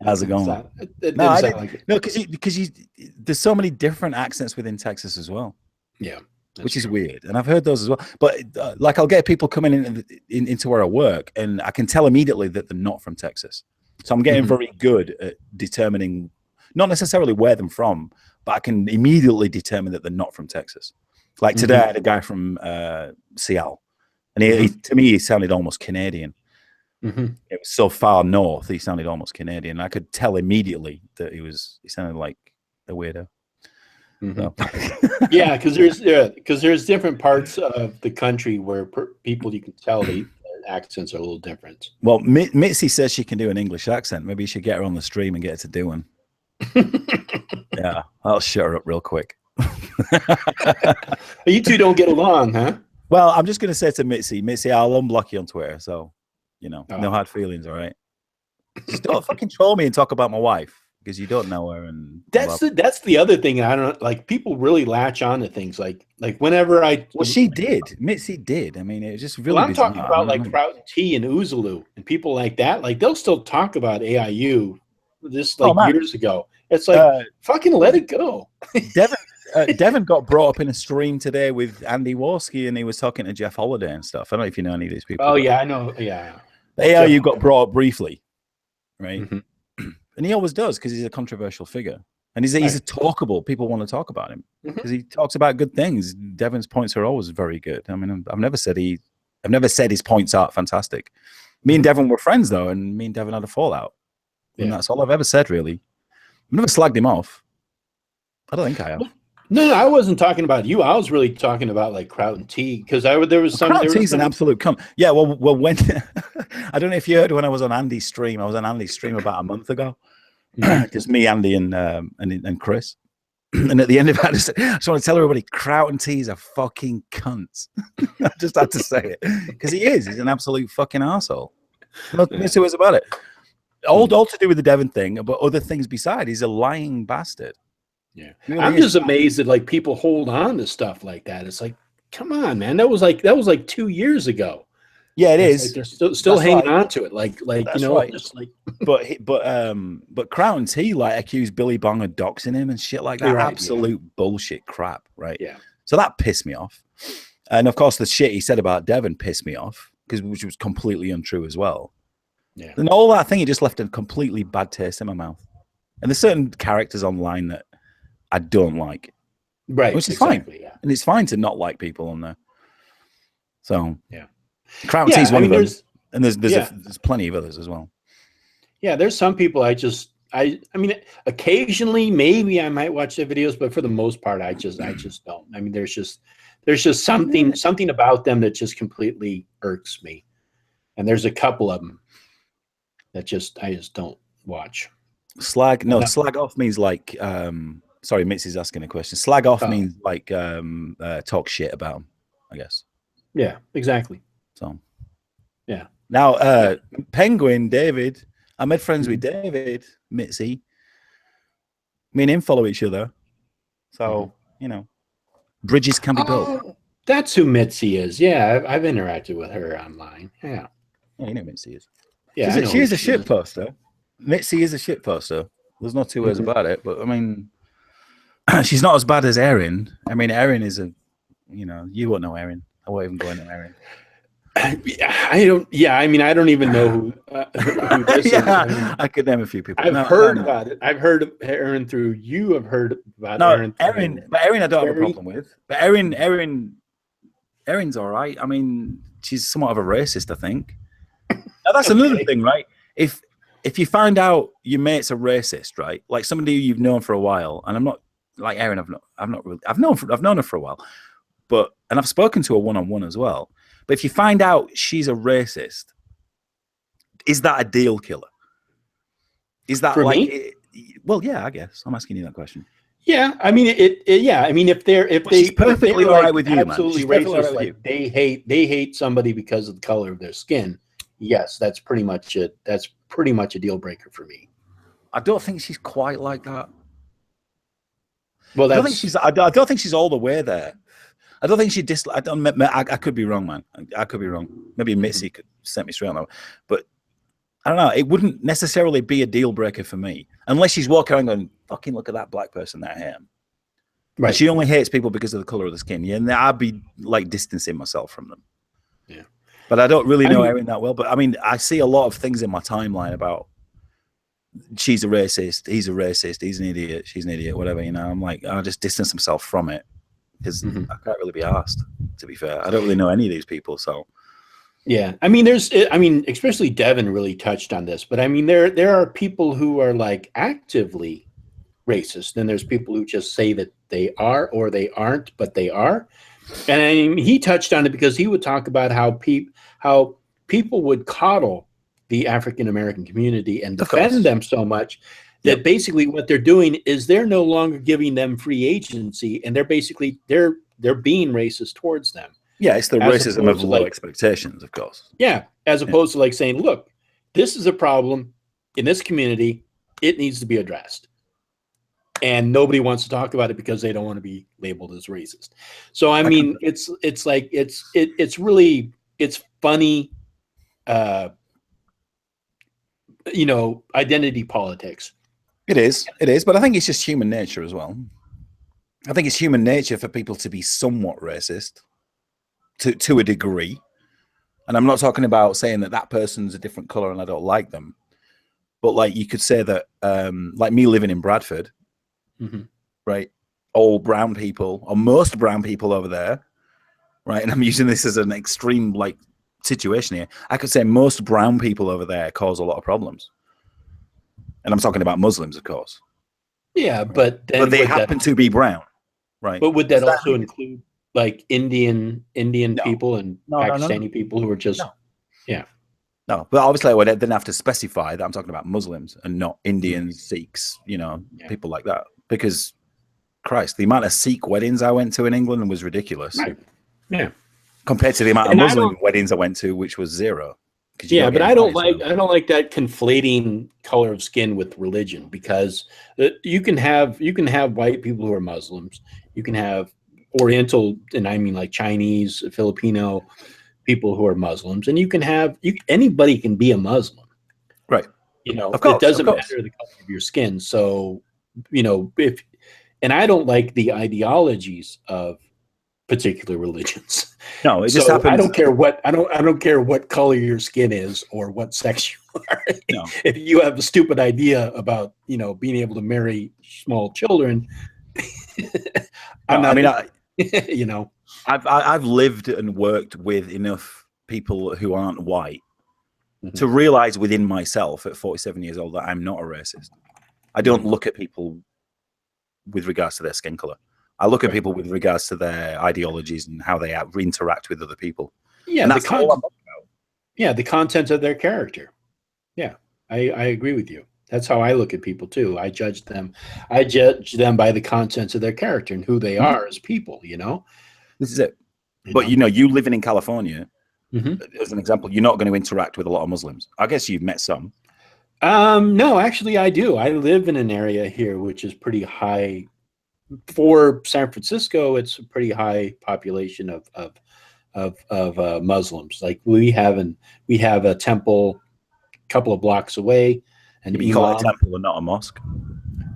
How's it going? No, because there's so many different accents within Texas as well. Yeah, which is weird, and I've heard those as well. But like, I'll get people coming into where I work, and I can tell immediately that they're not from Texas. So I'm getting very good at determining, not necessarily where they're from, but I can immediately determine that they're not from Texas. Like today, I had a guy from Seattle, and he to me, he sounded almost Canadian. It was so far north, he sounded almost Canadian. I could tell immediately that he sounded like a weirdo. So. Yeah, because there's different parts of the country where people you can tell accents are a little different. Well, Mitzi says she can do an English accent. Maybe you should get her on the stream and get her to do one. Yeah, I'll shut her up real quick. You two don't get along, huh? Well, I'm just going to say to Mitzi, I'll unblock you on Twitter. So, you know, no hard feelings, all right? Just don't fucking troll me and talk about my wife because you don't know her. And that's the other thing. I don't like people really latch on to things like whenever she did. Mitzi did. I mean, it was just really. Well, I'm talking about like Kraut and T and Oozaloo and people like that. Like they'll still talk about AIU this years ago. It's like fucking let it go. Devin got brought up in a stream today with Andy Worski, and he was talking to Jeff Holiday and stuff. I don't know if you know any of these people. Oh yeah, I know. Yeah, AIU got brought up briefly, right? And he always does because he's a controversial figure, and he's a talkable. People want to talk about him because he talks about good things. Devin's points are always very good. I mean, I've never said his points aren't fantastic. Me and Devin were friends though, and me and Devin had a fallout, and that's all I've ever said really. I've never slagged him off. I don't think I have. No, I wasn't talking about you. I was really talking about like Kraut and T because there was some. Kraut T's an absolute cum. Yeah, well, when I don't know if you heard when I was on Andy's stream. I was on Andy's stream about a month ago. Just me, Andy, and Chris. And at the end of it, I just want to tell everybody, Kraut and T's are fucking cunts. I just had to say it because he is. He's an absolute fucking arsehole. Nothing two ways about it. All to do with the Devon thing, but other things beside. He's a lying bastard. Yeah, really I'm just amazed that like people hold on to stuff like that. It's like, come on, man. That was like 2 years ago. Yeah, it is. Like they're still hanging on to it. Like you know, just like. But Kraut and T like accused Billy Bong of doxing him and shit like that. Right, absolute bullshit crap, right? Yeah. So that pissed me off, and of course the shit he said about Devon pissed me off which was completely untrue as well. Yeah. And all that thing, it just left a completely bad taste in my mouth. And there's certain characters online that I don't like, right? Which is fine, and it's fine to not like people on there. So Kraut and T's one of them, and there's plenty of others as well. Yeah, there's some people I mean, occasionally maybe I might watch their videos, but for the most part, I just don't. I mean, there's just something about them that just completely irks me, and there's a couple of them that I just don't watch. Slag off means like. Sorry, Mitzi's asking a question. Slag off means like talk shit about them, I guess. Yeah, exactly. So, yeah. Now, Penguin, David, I made friends with David, Mitzi. Me and him follow each other. So, you know, bridges can be built. That's who Mitzi is. Yeah, I've interacted with her online. Yeah. Yeah, you know Mitzi is. Yeah, she's a shit poster. Mitzi is a shit poster. There's no two ways about it. But, I mean... she's not as bad as Erin. I mean, Erin is you won't know Erin. I won't even go into Erin. I don't. Yeah, I mean, I don't even know who this is. I mean, I could name a few people. I've heard about it. I've heard of Erin through you. I've heard about Erin. But Erin, I don't have a problem with. But Erin's all right. I mean, she's somewhat of a racist, I think. Now, that's another thing, right? If you find out your mate's a racist, right? Like somebody you've known for a while, and I'm not. Like Erin, I've known her for a while, and I've spoken to her one-on-one as well. But if you find out she's a racist, is that a deal killer? Is that for like? Me? Well, yeah, I guess I'm asking you that question. Yeah, I mean yeah, I mean if she's perfectly all right with you, absolutely man. Racist, like they hate somebody because of the color of their skin. Yes, that's pretty much it. That's pretty much a deal breaker for me. I don't think she's quite like that. Well, I don't think she's all the way there. I don't think she I could be wrong, man. I could be wrong. Maybe Mitzi could set me straight on that. But I don't know. It wouldn't necessarily be a deal breaker for me unless she's walking around going, "Fucking look at that black person that I hate." Right. And she only hates people because of the color of the skin. Yeah, and I'd be like distancing myself from them. Yeah. But I don't really know Erin that well. But I mean, I see a lot of things in my timeline about. She's a racist, he's an idiot, she's an idiot, whatever, you know. I'm like, I'll just distance myself from it because I can't really be asked, to be fair. I don't really know any of these people, so. Yeah, I mean, especially Devin really touched on this, but I mean, there are people who are like actively racist, and there's people who just say that they are or they aren't, but they are. And I mean, he touched on it because he would talk about how people would coddle the African American community and Of course. defend them so much that basically what they're doing is they're no longer giving them free agency, and they're basically they're being racist towards them. Yeah, it's the As racism opposed of to, low like- expectations, of course. Yeah, as opposed to like saying, look, this is a problem in this community. It needs to be addressed. And nobody wants to talk about it because they don't want to be labeled as racist. So I mean, it's like it's really funny, identity politics. It is, but I think it's just human nature as well. I think it's human nature for people to be somewhat racist to a degree. And I'm not talking about saying that person's a different color and I don't like them. But like you could say that, like me living in Bradford, right? All brown people, or most brown people over there, right? And I'm using this as an extreme like situation here. I could say most brown people over there cause a lot of problems. And I'm talking about Muslims, of course. Yeah, but then but they happen to be brown, right? But would that also include like Indian people and Pakistani no. people who are just No, but obviously I didn't have to specify that I'm talking about Muslims and not Indians, Sikhs, people like that. Because, Christ, the amount of Sikh weddings I went to in England was ridiculous. Right. Yeah. Compared to the amount of Muslim weddings I went to, which was zero. Yeah, but I don't like that conflating color of skin with religion, because you can have white people who are Muslims, you can have Oriental, and I mean like Chinese, Filipino people who are Muslims, and you can have anybody can be a Muslim, right? Of course, it doesn't matter the color of your skin. So and I don't like the ideologies of particular religions. No, it just happens. I don't care what color your skin is or what sex you are. No. If you have a stupid idea about being able to marry small children, I've lived and worked with enough people who aren't white to realize within myself at 47 years old that I'm not a racist. I don't look at people with regards to their skin color. I look at people with regards to their ideologies and how they interact with other people. Yeah, and that's all I'm talking about. Yeah, the content of their character. Yeah, I agree with you. That's how I look at people too. I judge them by the contents of their character and who they are as people. This is it. But you living in California, as an example, you're not going to interact with a lot of Muslims. I guess you've met some. No, actually, I do. I live in an area here which is pretty high. For San Francisco, it's a pretty high population of Muslims. Like we have a temple a couple of blocks away, and you call it a temple and not a mosque?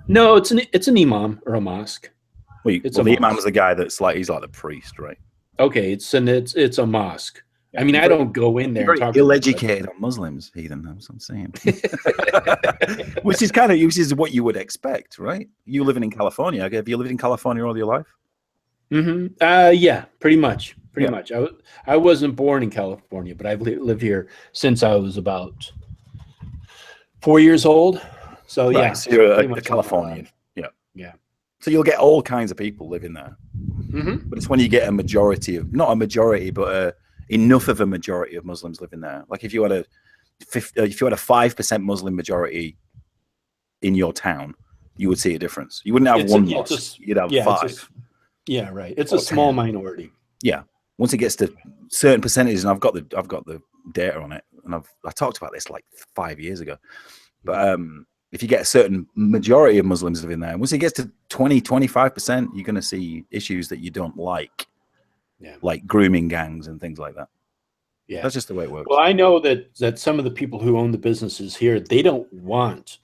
No, it's an imam or a mosque. The imam's the guy he's like the priest, right? Okay, it's a mosque. I mean, I don't go in there. You're very ill-educated on Muslims, heathen. That's what I'm saying. which is what you would expect, right? You living in California. Have you lived in California all your life? Yeah, pretty much. Pretty much. I wasn't born in California, but I've lived here since I was about 4 years old. So right, yeah, so you're a Californian. Yeah. So you'll get all kinds of people living there. But it's when you get not a majority, but enough of a majority of Muslims living there. Like if you had a 5% Muslim majority in your town, you would see a difference. You wouldn't have one mosque. You'd have 5. Right. It's a small minority. Yeah. Once it gets to certain percentages, and I've got the data on it, and I talked about this like 5 years ago. But if you get a certain majority of Muslims living there, once it gets to 20-25%, you're going to see issues that you don't like. Yeah. Like grooming gangs and things like that. Yeah, that's just the way it works. Well, I know that some of the people who own the businesses here, they don't want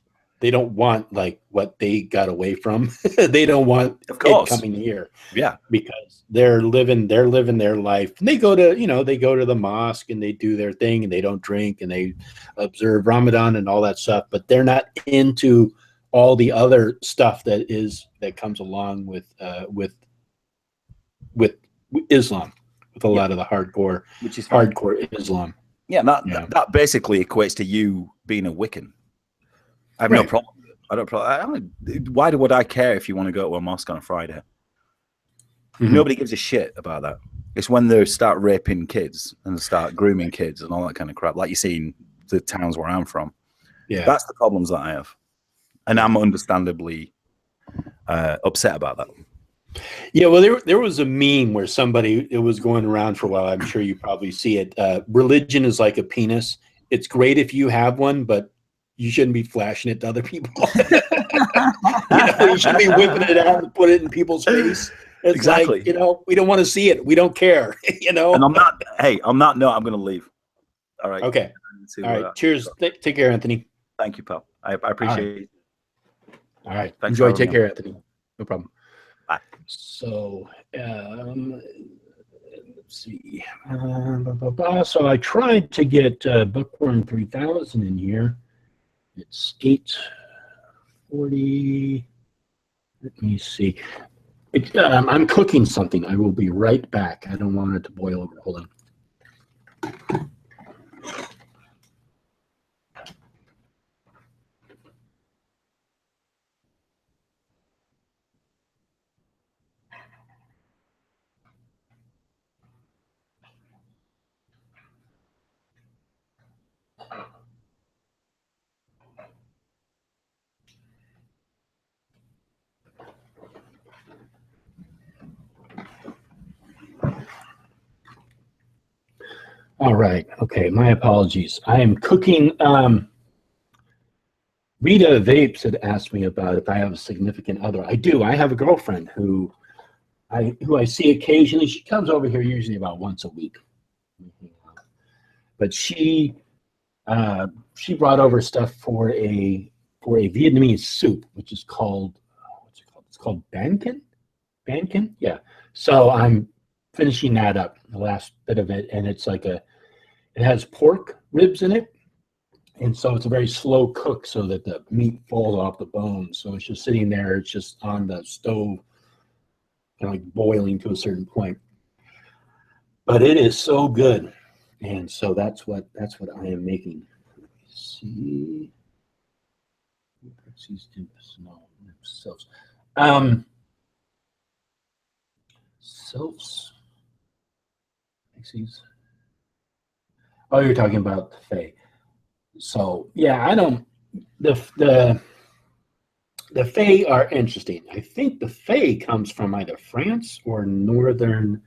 like what they got away from. They don't want it coming here. Yeah, because they're living their life. And they go to the mosque and they do their thing and they don't drink and they observe Ramadan and all that stuff. But they're not into all the other stuff that comes along with Islam, with a lot of the hardcore, which is hardcore Islam. Yeah, that basically equates to you being a Wiccan. I have no problem with it. Why would I care if you want to go to a mosque on a Friday? Nobody gives a shit about that. It's when they start raping kids and start grooming kids and all that kind of crap, like you see in the towns where I'm from. Yeah. That's the problems that I have. And I'm understandably upset about that. Yeah, well, there was a meme where it was going around for a while. I'm sure you probably see it. Religion is like a penis. It's great if you have one, but you shouldn't be flashing it to other people. You shouldn't be whipping it out and put it in people's face. It's Exactly. like, we don't want to see it. We don't care, And I'm not, I'm going to leave. All right. Okay. All right. Cheers. Take care, Anthony. Thank you, pal. I appreciate it. All right. Thanks. Enjoy. Take care, Anthony. No problem. Bye. So, let's see. So I tried to get Bookworm 3000 in here. It's 8:40. Let me see. I'm cooking something. I will be right back. I don't want it to boil over. Hold on. All right. Okay. My apologies. I am cooking. Rita Vapes had asked me about if I have a significant other. I do. I have a girlfriend who I see occasionally. She comes over here usually about once a week. But she brought over stuff for a Vietnamese soup, which is called what's it called? It's called bankin. Bankin, yeah. So I'm finishing that up, the last bit of it, and it's like it has pork ribs in it, and so it's a very slow cook so that the meat falls off the bone. So it's just sitting there, it's just on the stove, kind of like boiling to a certain point. But it is so good, and so that's what I am making. Let me see. Selfs. Pixies. Oh, you're talking about the Fae. So yeah, I don't. The Fae are interesting. I think the Fae comes from either France or Northern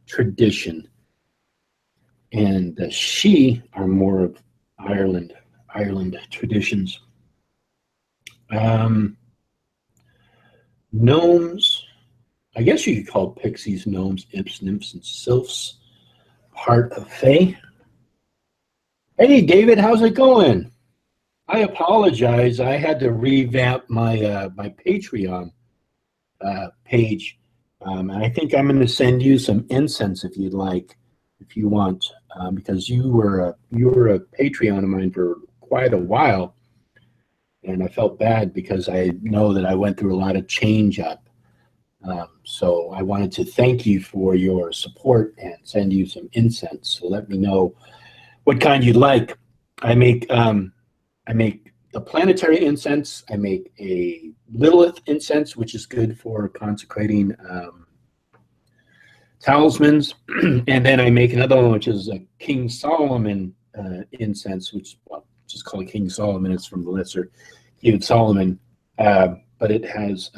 tradition, and the She are more of Ireland traditions. Gnomes. I guess you could call pixies, gnomes, imps, nymphs, and sylphs part of Fae. Hey, David, how's it going? I apologize. I had to revamp my my Patreon page, and I think I'm going to send you some incense if you'd like, if you want, because you were a Patreon of mine for quite a while, and I felt bad because I know that I went through a lot of change up. So I wanted to thank you for your support and send you some incense. So let me know what kind you'd like. I make the planetary incense. I make a Lilith incense, which is good for consecrating talismans. And then I make another one, which is a King Solomon incense, which is called King Solomon. It's from the Lesser King Solomon, but it has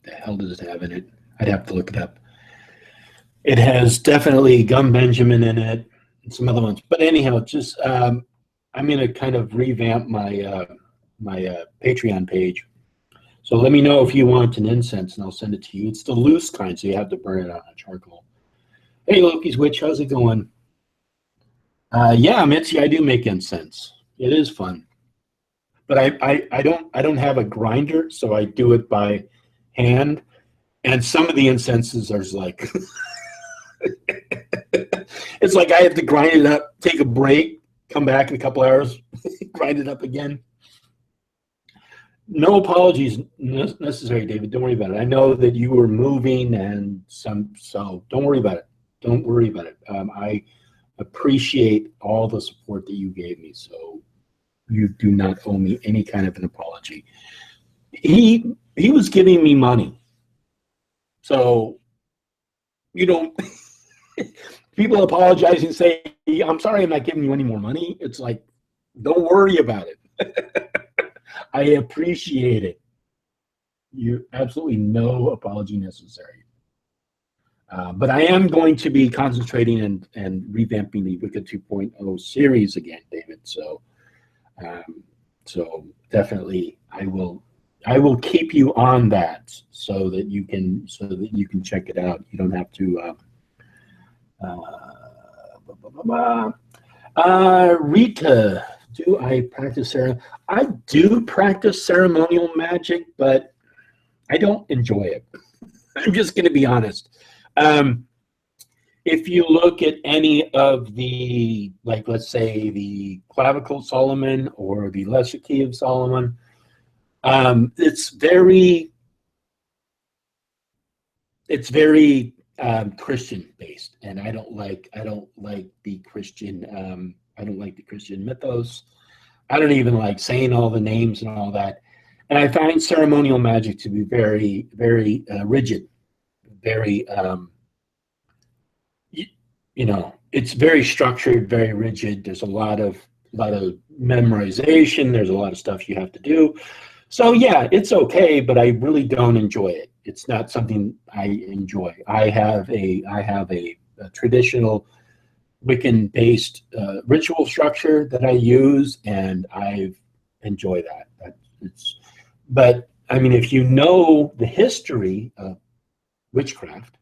the hell does it have in it? I'd have to look it up. It has definitely Gum Benjamin in it and some other ones. But anyhow, just I'm going to kind of revamp my my Patreon page. So let me know if you want an incense, and I'll send it to you. It's the loose kind, so you have to burn it on a charcoal. Hey, Loki's Witch, how's it going? Yeah, Mitzi, I do make incense. It is fun, but I don't have a grinder, so I do it by hand. And some of the incenses are like, it's like I have to grind it up, take a break, come back in a couple hours, grind it up again. No apologies necessary, David. Don't worry about it. I know that you were moving and so don't worry about it. Don't worry about it. I appreciate all the support that you gave me, so you do not owe me any kind of an apology. He was giving me money. So you don't. People apologize and say, "I'm sorry, I'm not giving you any more money." It's like, don't worry about it. I appreciate it. You absolutely no apology necessary. But I am going to be concentrating and revamping the Wicca 2.0 series again, David. So definitely I will keep you on that so that you can check it out. You don't have to. Rita, do I practice ceremonial? I do practice ceremonial magic, but I don't enjoy it. I'm just going to be honest. If you look at any of the, like, let's say the Clavicle Solomon or the Lesser Key of Solomon, it's very Christian based, and I don't like the Christian mythos. I don't even like saying all the names and all that. And I find ceremonial magic to be very, very rigid, very it's very structured, very rigid. There's a lot of memorization. There's a lot of stuff you have to do. So yeah, it's okay, but I really don't enjoy it. It's not something I enjoy. I have a traditional Wiccan-based ritual structure that I use, and I enjoy that. But I mean, if you know the history of witchcraft,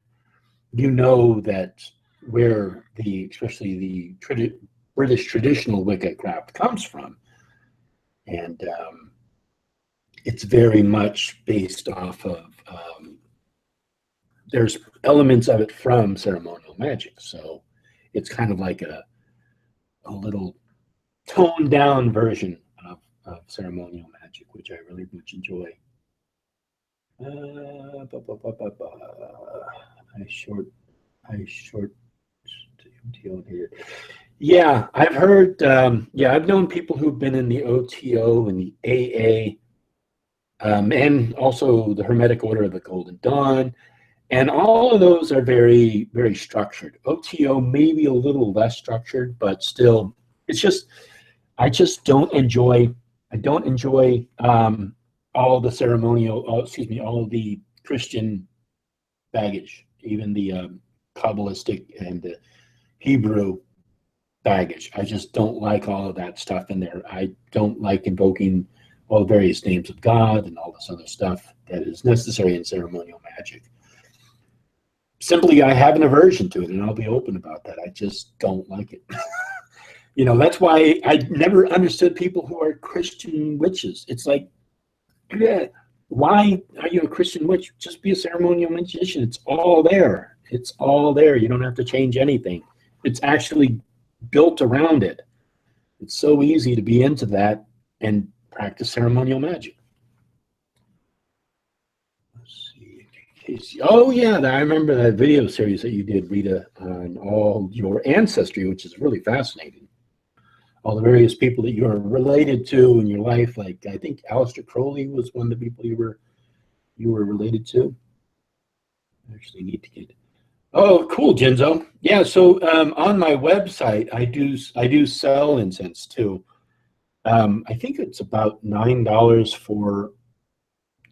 you know that where especially the British traditional Wicca craft comes from, and it's very much based off of. There's elements of it from ceremonial magic, so it's kind of like a little toned down version of ceremonial magic, which I really much enjoy. I short here. Yeah, I've heard. I've known people who've been in the OTO and the AA, and also the Hermetic Order of the Golden Dawn, and all of those are very, very structured. OTO maybe a little less structured, but still, it's just I just don't enjoy. I don't enjoy all the ceremonial. All the Christian baggage, even the Kabbalistic and the Hebrew baggage. I just don't like all of that stuff in there. I don't like invoking all the various names of God and all this other stuff that is necessary in ceremonial magic. Simply, I have an aversion to it, and I'll be open about that. I just don't like it. That's why I never understood people who are Christian witches. It's like, yeah, why are you a Christian witch? Just be a ceremonial magician. It's all there. It's all there. You don't have to change anything. It's actually built around it. It's so easy to be into that and practice ceremonial magic. Let's see. Casey. Oh yeah, I remember that video series that you did, Rita, on all your ancestry, which is really fascinating. All the various people that you're related to in your life. Like I think Aleister Crowley was one of the people you were related to. I actually need to get. Oh, cool, Genzo. Yeah, so on my website, I do sell incense too. I think it's about $9 for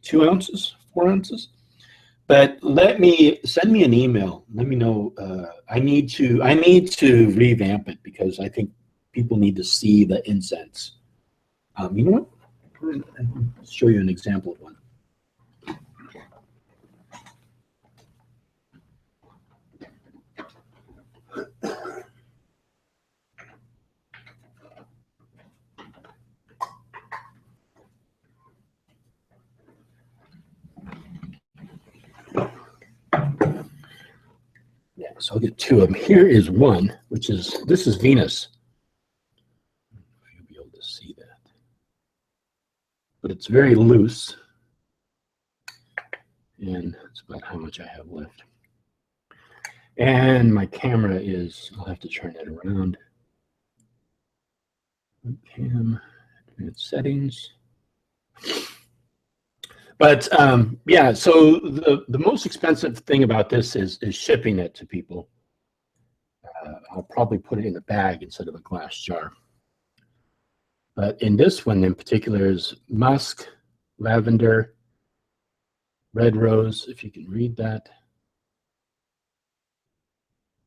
2 ounces, 4 ounces. But send me an email. Let me know. I need to revamp it because I think people need to see the incense. You know what? I'll show you an example of one. Yeah, so I'll get 2 of them. Here is one, this is Venus. You'll be able to see that. But it's very loose. And that's about how much I have left. And my camera I'll have to turn it around. Webcam, advanced settings. But yeah, so the most expensive thing about this is shipping it to people. I'll probably put it in a bag instead of a glass jar. But in this one in particular is musk, lavender, red rose, if you can read that,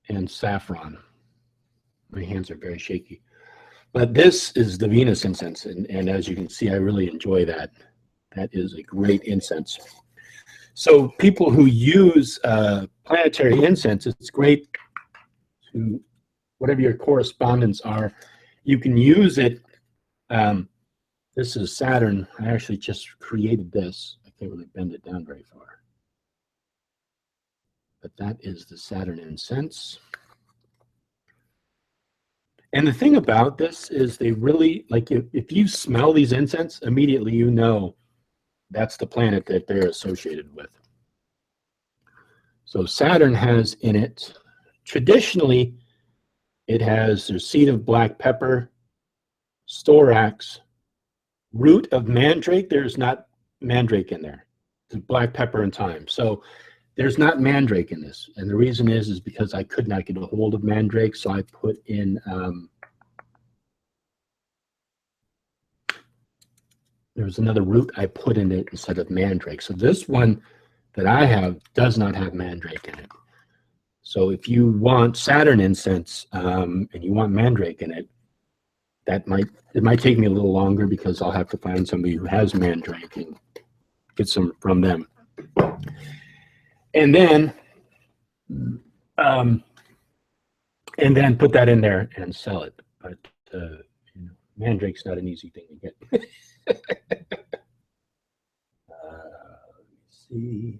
and saffron. My hands are very shaky. But this is the Venus incense, and as you can see, I really enjoy that. That is a great incense. So people who use planetary incense, it's great to, whatever your correspondence are, you can use it. This is Saturn. I actually just created this. I can't really bend it down very far. But that is the Saturn incense. And the thing about this is they really, like, if you smell these incense, immediately you know that's the planet that they're associated with. So Saturn has in it, traditionally, it has the seed of black pepper, storax, root of mandrake. There's not mandrake in there. It's black pepper and thyme. So there's not mandrake in this. And the reason is because I could not get a hold of mandrake, so I put in there was another root I put in it instead of mandrake. So this one that I have does not have mandrake in it. So if you want Saturn incense and you want mandrake in it, it might take me a little longer because I'll have to find somebody who has mandrake and get some from them. And then put that in there and sell it. But mandrake's not an easy thing to get. Let me see.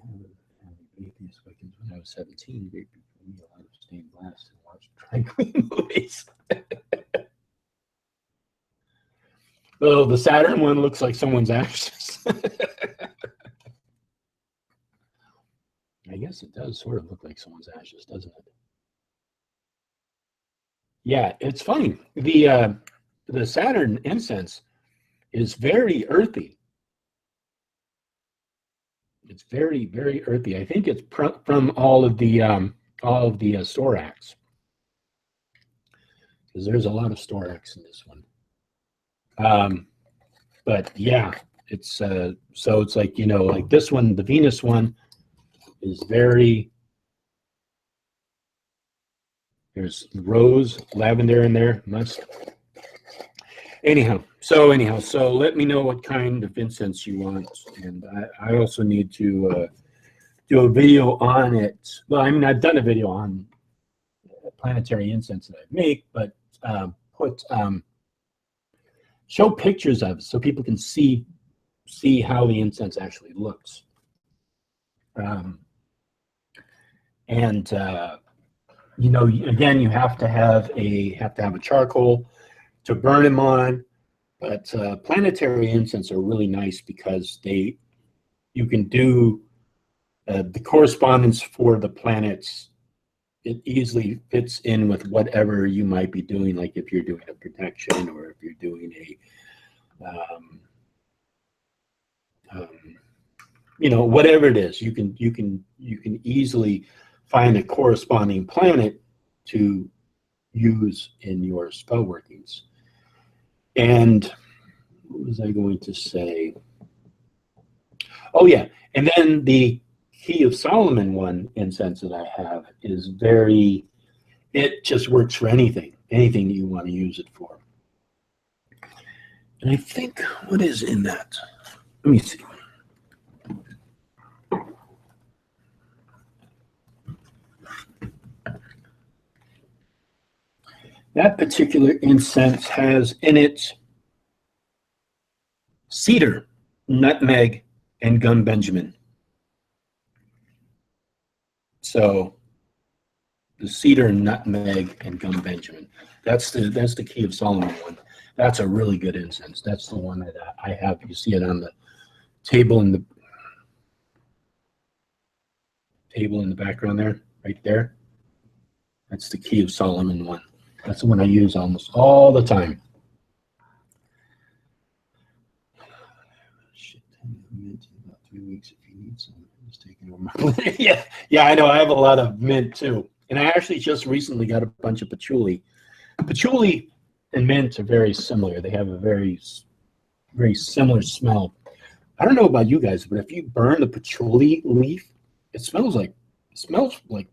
When I was 17, we made a lot of stained glass and watched dry clean movies. Oh, the Saturn one looks like someone's ashes. I guess it does sort of look like someone's ashes, doesn't it? Yeah, it's funny. The Saturn incense is very earthy. It's very, very earthy. I think it's from all of the storax, because there's a lot of storax in this one. But yeah, it's so it's like, like this one, the Venus one is very. There's rose, lavender in there, musk. Anyhow, so let me know what kind of incense you want, and I also need to do a video on it. Well, I mean, I've done a video on planetary incense that I make, but show pictures of it so people can see how the incense actually looks. Again, you have to have a charcoal to burn them on, but planetary incense are really nice because you can do the correspondence for the planets. It easily fits in with whatever you might be doing, like if you're doing a protection or if you're doing whatever it is, you can easily find a corresponding planet to use in your spell workings. And what was I going to say? Oh yeah, and then the Key of Solomon one incense that I have is it just works for anything that you want to use it for. And I think, what is in that? Let me see. That particular incense has in it cedar, nutmeg, and gum Benjamin. So the cedar, nutmeg, and gum Benjamin. That's the Key of Solomon one. That's a really good incense. That's the one that I have. You see it on the table in the background there, right there. That's the Key of Solomon one. That's the one I use almost all the time. weeks if you need some. I'm just taking over my yeah, I know. I have a lot of mint too. And I actually just recently got a bunch of patchouli. Patchouli and mint are very similar. They have a very similar smell. I don't know about you guys, but if you burn the patchouli leaf, it smells like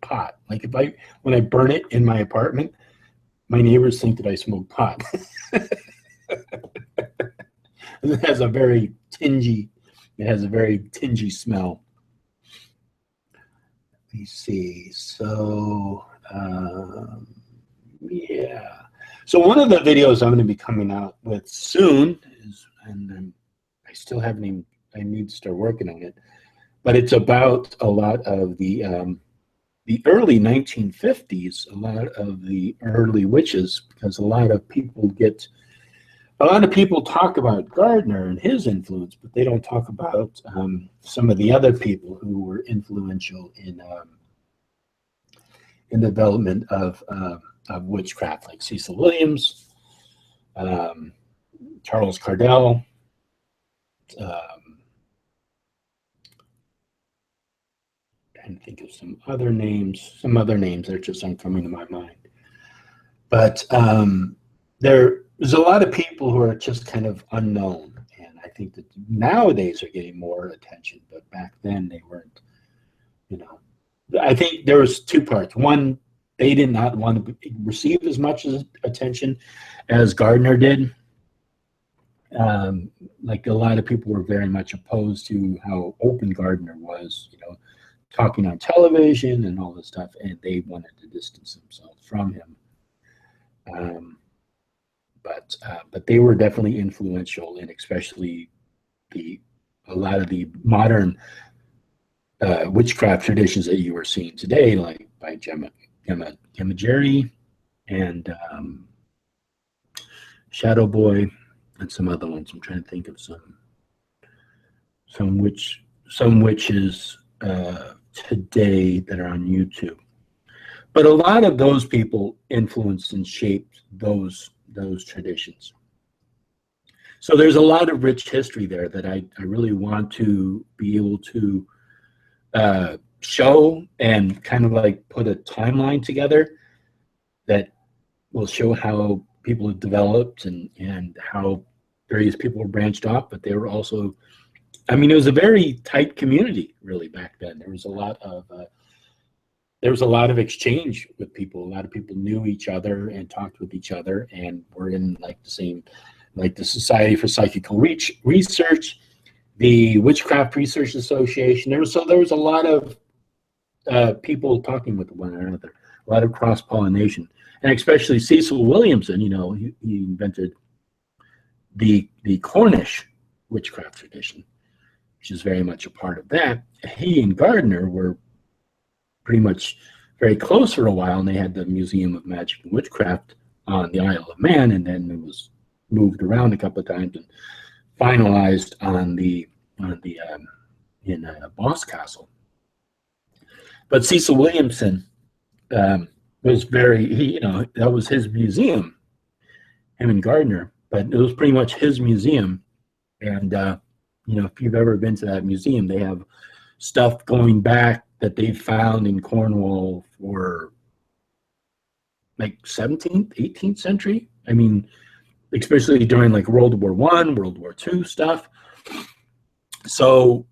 pot. Like when I burn it in my apartment, my neighbors think that I smoke pot. It has a very tingy smell. Let me see. So yeah. So one of the videos I'm going to be coming out with soon is, and I still haven't even, I need to start working on it, but it's about a lot of the early 1950s, a lot of the early witches, because a lot of people talk about Gardner and his influence, but they don't talk about some of the other people who were influential in development of witchcraft, like Cecil Williams, Charles Cardell, trying to think of some other names that just aren't coming to my mind. But there's a lot of people who are just kind of unknown, and I think that nowadays are getting more attention, but back then they weren't. I think there was two parts. One, they did not want to receive as much attention as Gardner did. Like a lot of people were very much opposed to how open Gardner was, talking on television and all this stuff, and they wanted to distance themselves from him. But they were definitely influential, and especially a lot of the modern witchcraft traditions that you were seeing today, like by Gemma Jerry and Shadow Boy and some other ones. I'm trying to think of some witches today that are on YouTube. But a lot of those people influenced and shaped those traditions. So there's a lot of rich history there that I really want to be able to show and kind of like put a timeline together that will show how people have developed and how various people were branched off, but they were also, it was a very tight community really back then. There was a lot of exchange with people. A lot of people knew each other and talked with each other and were in like the same, like the Society for Psychical Research, the Witchcraft Research Association. There was a lot of people talking with one another, a lot of cross-pollination. And especially Cecil Williamson, he invented the Cornish witchcraft tradition, which is very much a part of that. He and Gardner were pretty much very close for a while, and they had the Museum of Magic and Witchcraft on the Isle of Man, and then it was moved around a couple of times and finalized in Boscastle. But Cecil Williamson was that was his museum, him and Gardner, but it was pretty much his museum. And if you've ever been to that museum, they have stuff going back that they found in Cornwall for like 17th, 18th century. Especially during like World War I, World War II stuff. So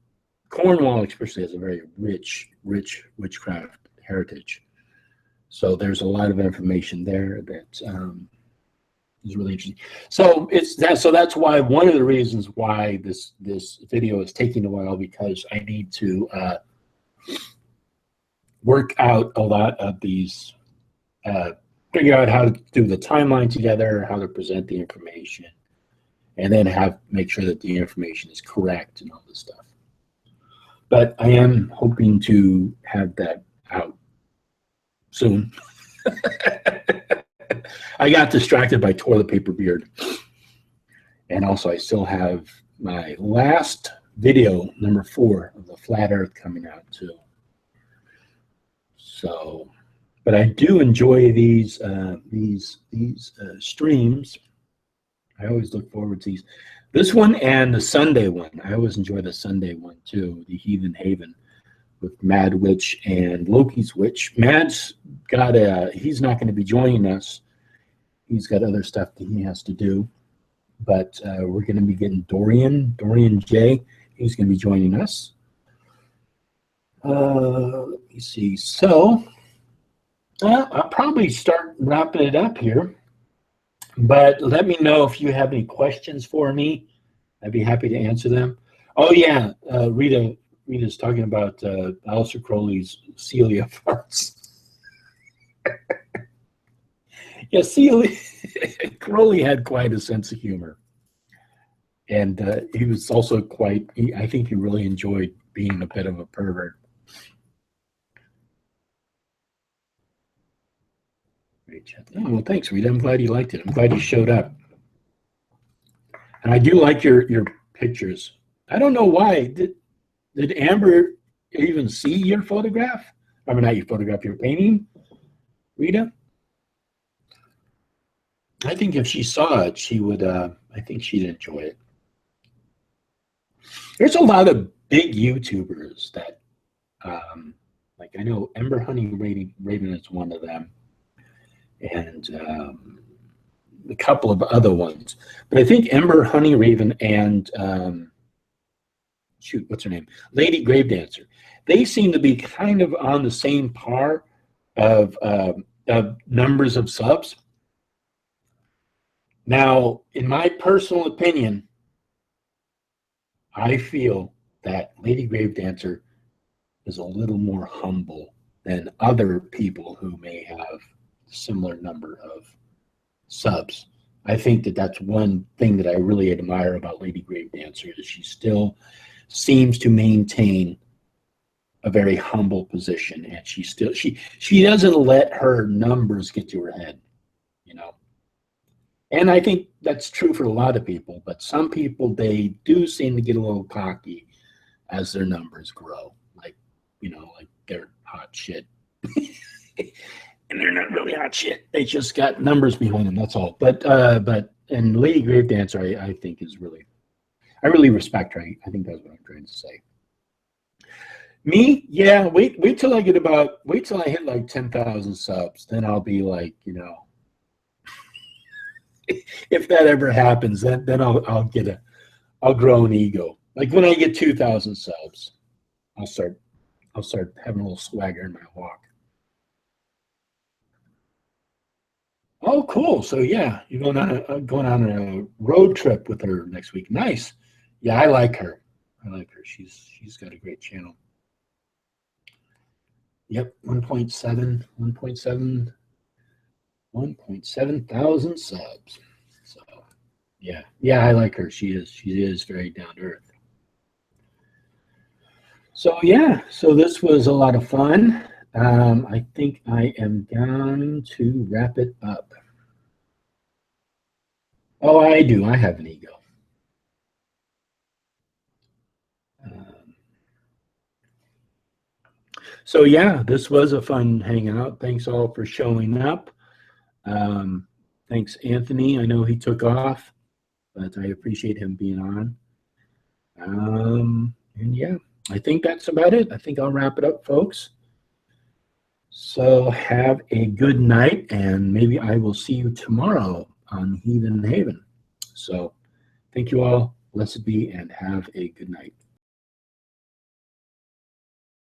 Cornwall especially has a very rich witchcraft heritage. So there's a lot of information there that is really interesting. So that's why one of the reasons why this video is taking a while, because I need to work out a lot of these, figure out how to do the timeline together, how to present the information, and then make sure that the information is correct and all this stuff. But I am hoping to have that out soon. I got distracted by toilet paper beard. And also I still have my last video, number 4 of the Flat Earth, coming out too. So, but I do enjoy these streams. I always look forward to these. This one and the Sunday one. I always enjoy the Sunday one too, the Heathen Haven with Mad Witch and Loki's Witch. Mad's got he's not going to be joining us. He's got other stuff that he has to do. But we're going to be getting Dorian J. He's going to be joining us. Let me see. So I'll probably start wrapping it up here. But let me know if you have any questions for me. I'd be happy to answer them. Oh, yeah. Rita's talking about Aleister Crowley's Celia farts. Yeah, Celia. Crowley had quite a sense of humor. And he was also I think he really enjoyed being a bit of a pervert. Great chat. Oh, well, thanks, Rita. I'm glad you liked it. I'm glad you showed up. And I do like your pictures. I don't know why. Did Amber even see your photograph? I mean, not your photograph, your painting, Rita? I think if she saw it, she would, I think she'd enjoy it. There's a lot of big YouTubers that, like I know Ember Honey Raven is one of them, and a couple of other ones. But I think Ember Honey Raven and, shoot, what's her name? Lady Gravedancer. They seem to be kind of on the same par of numbers of subs. Now, in my personal opinion, I feel that Lady Gravedancer is a little more humble than other people who may have a similar number of subs. I think that that's one thing that I really admire about Lady Gravedancer is she still seems to maintain a very humble position, and she doesn't let her numbers get to her head, you know. And I think that's true for a lot of people, but some people, they do seem to get a little cocky as their numbers grow. Like, you know, like they're hot shit. And they're not really hot shit. They just got numbers behind them, that's all. But and Lady Gravedancer, I think is really, I really respect her. I think that's what I'm trying to say. Me, yeah, wait till I hit like 10,000 subs. Then I'll be like, you know, if that ever happens, then I'll grow an ego. Like when I get 2,000 subs, I'll start having a little swagger in my walk. Oh, cool. So yeah, you're going on a road trip with her next week. Nice. Yeah, I like her. She's got a great channel. Yep, 1.7 thousand subs. So yeah, I like her. She is very down to earth. So yeah, so this was a lot of fun. I think I am going to wrap it up. Oh, I do. I have an ego. So yeah, this was a fun hangout. Thanks all for showing up. Thanks, Anthony. I know he took off, but I appreciate him being on. And yeah, I think that's about it. I think I'll wrap it up, folks. So have a good night, and maybe I will see you tomorrow on Heathen Haven. So thank you all. Blessed be, and have a good night.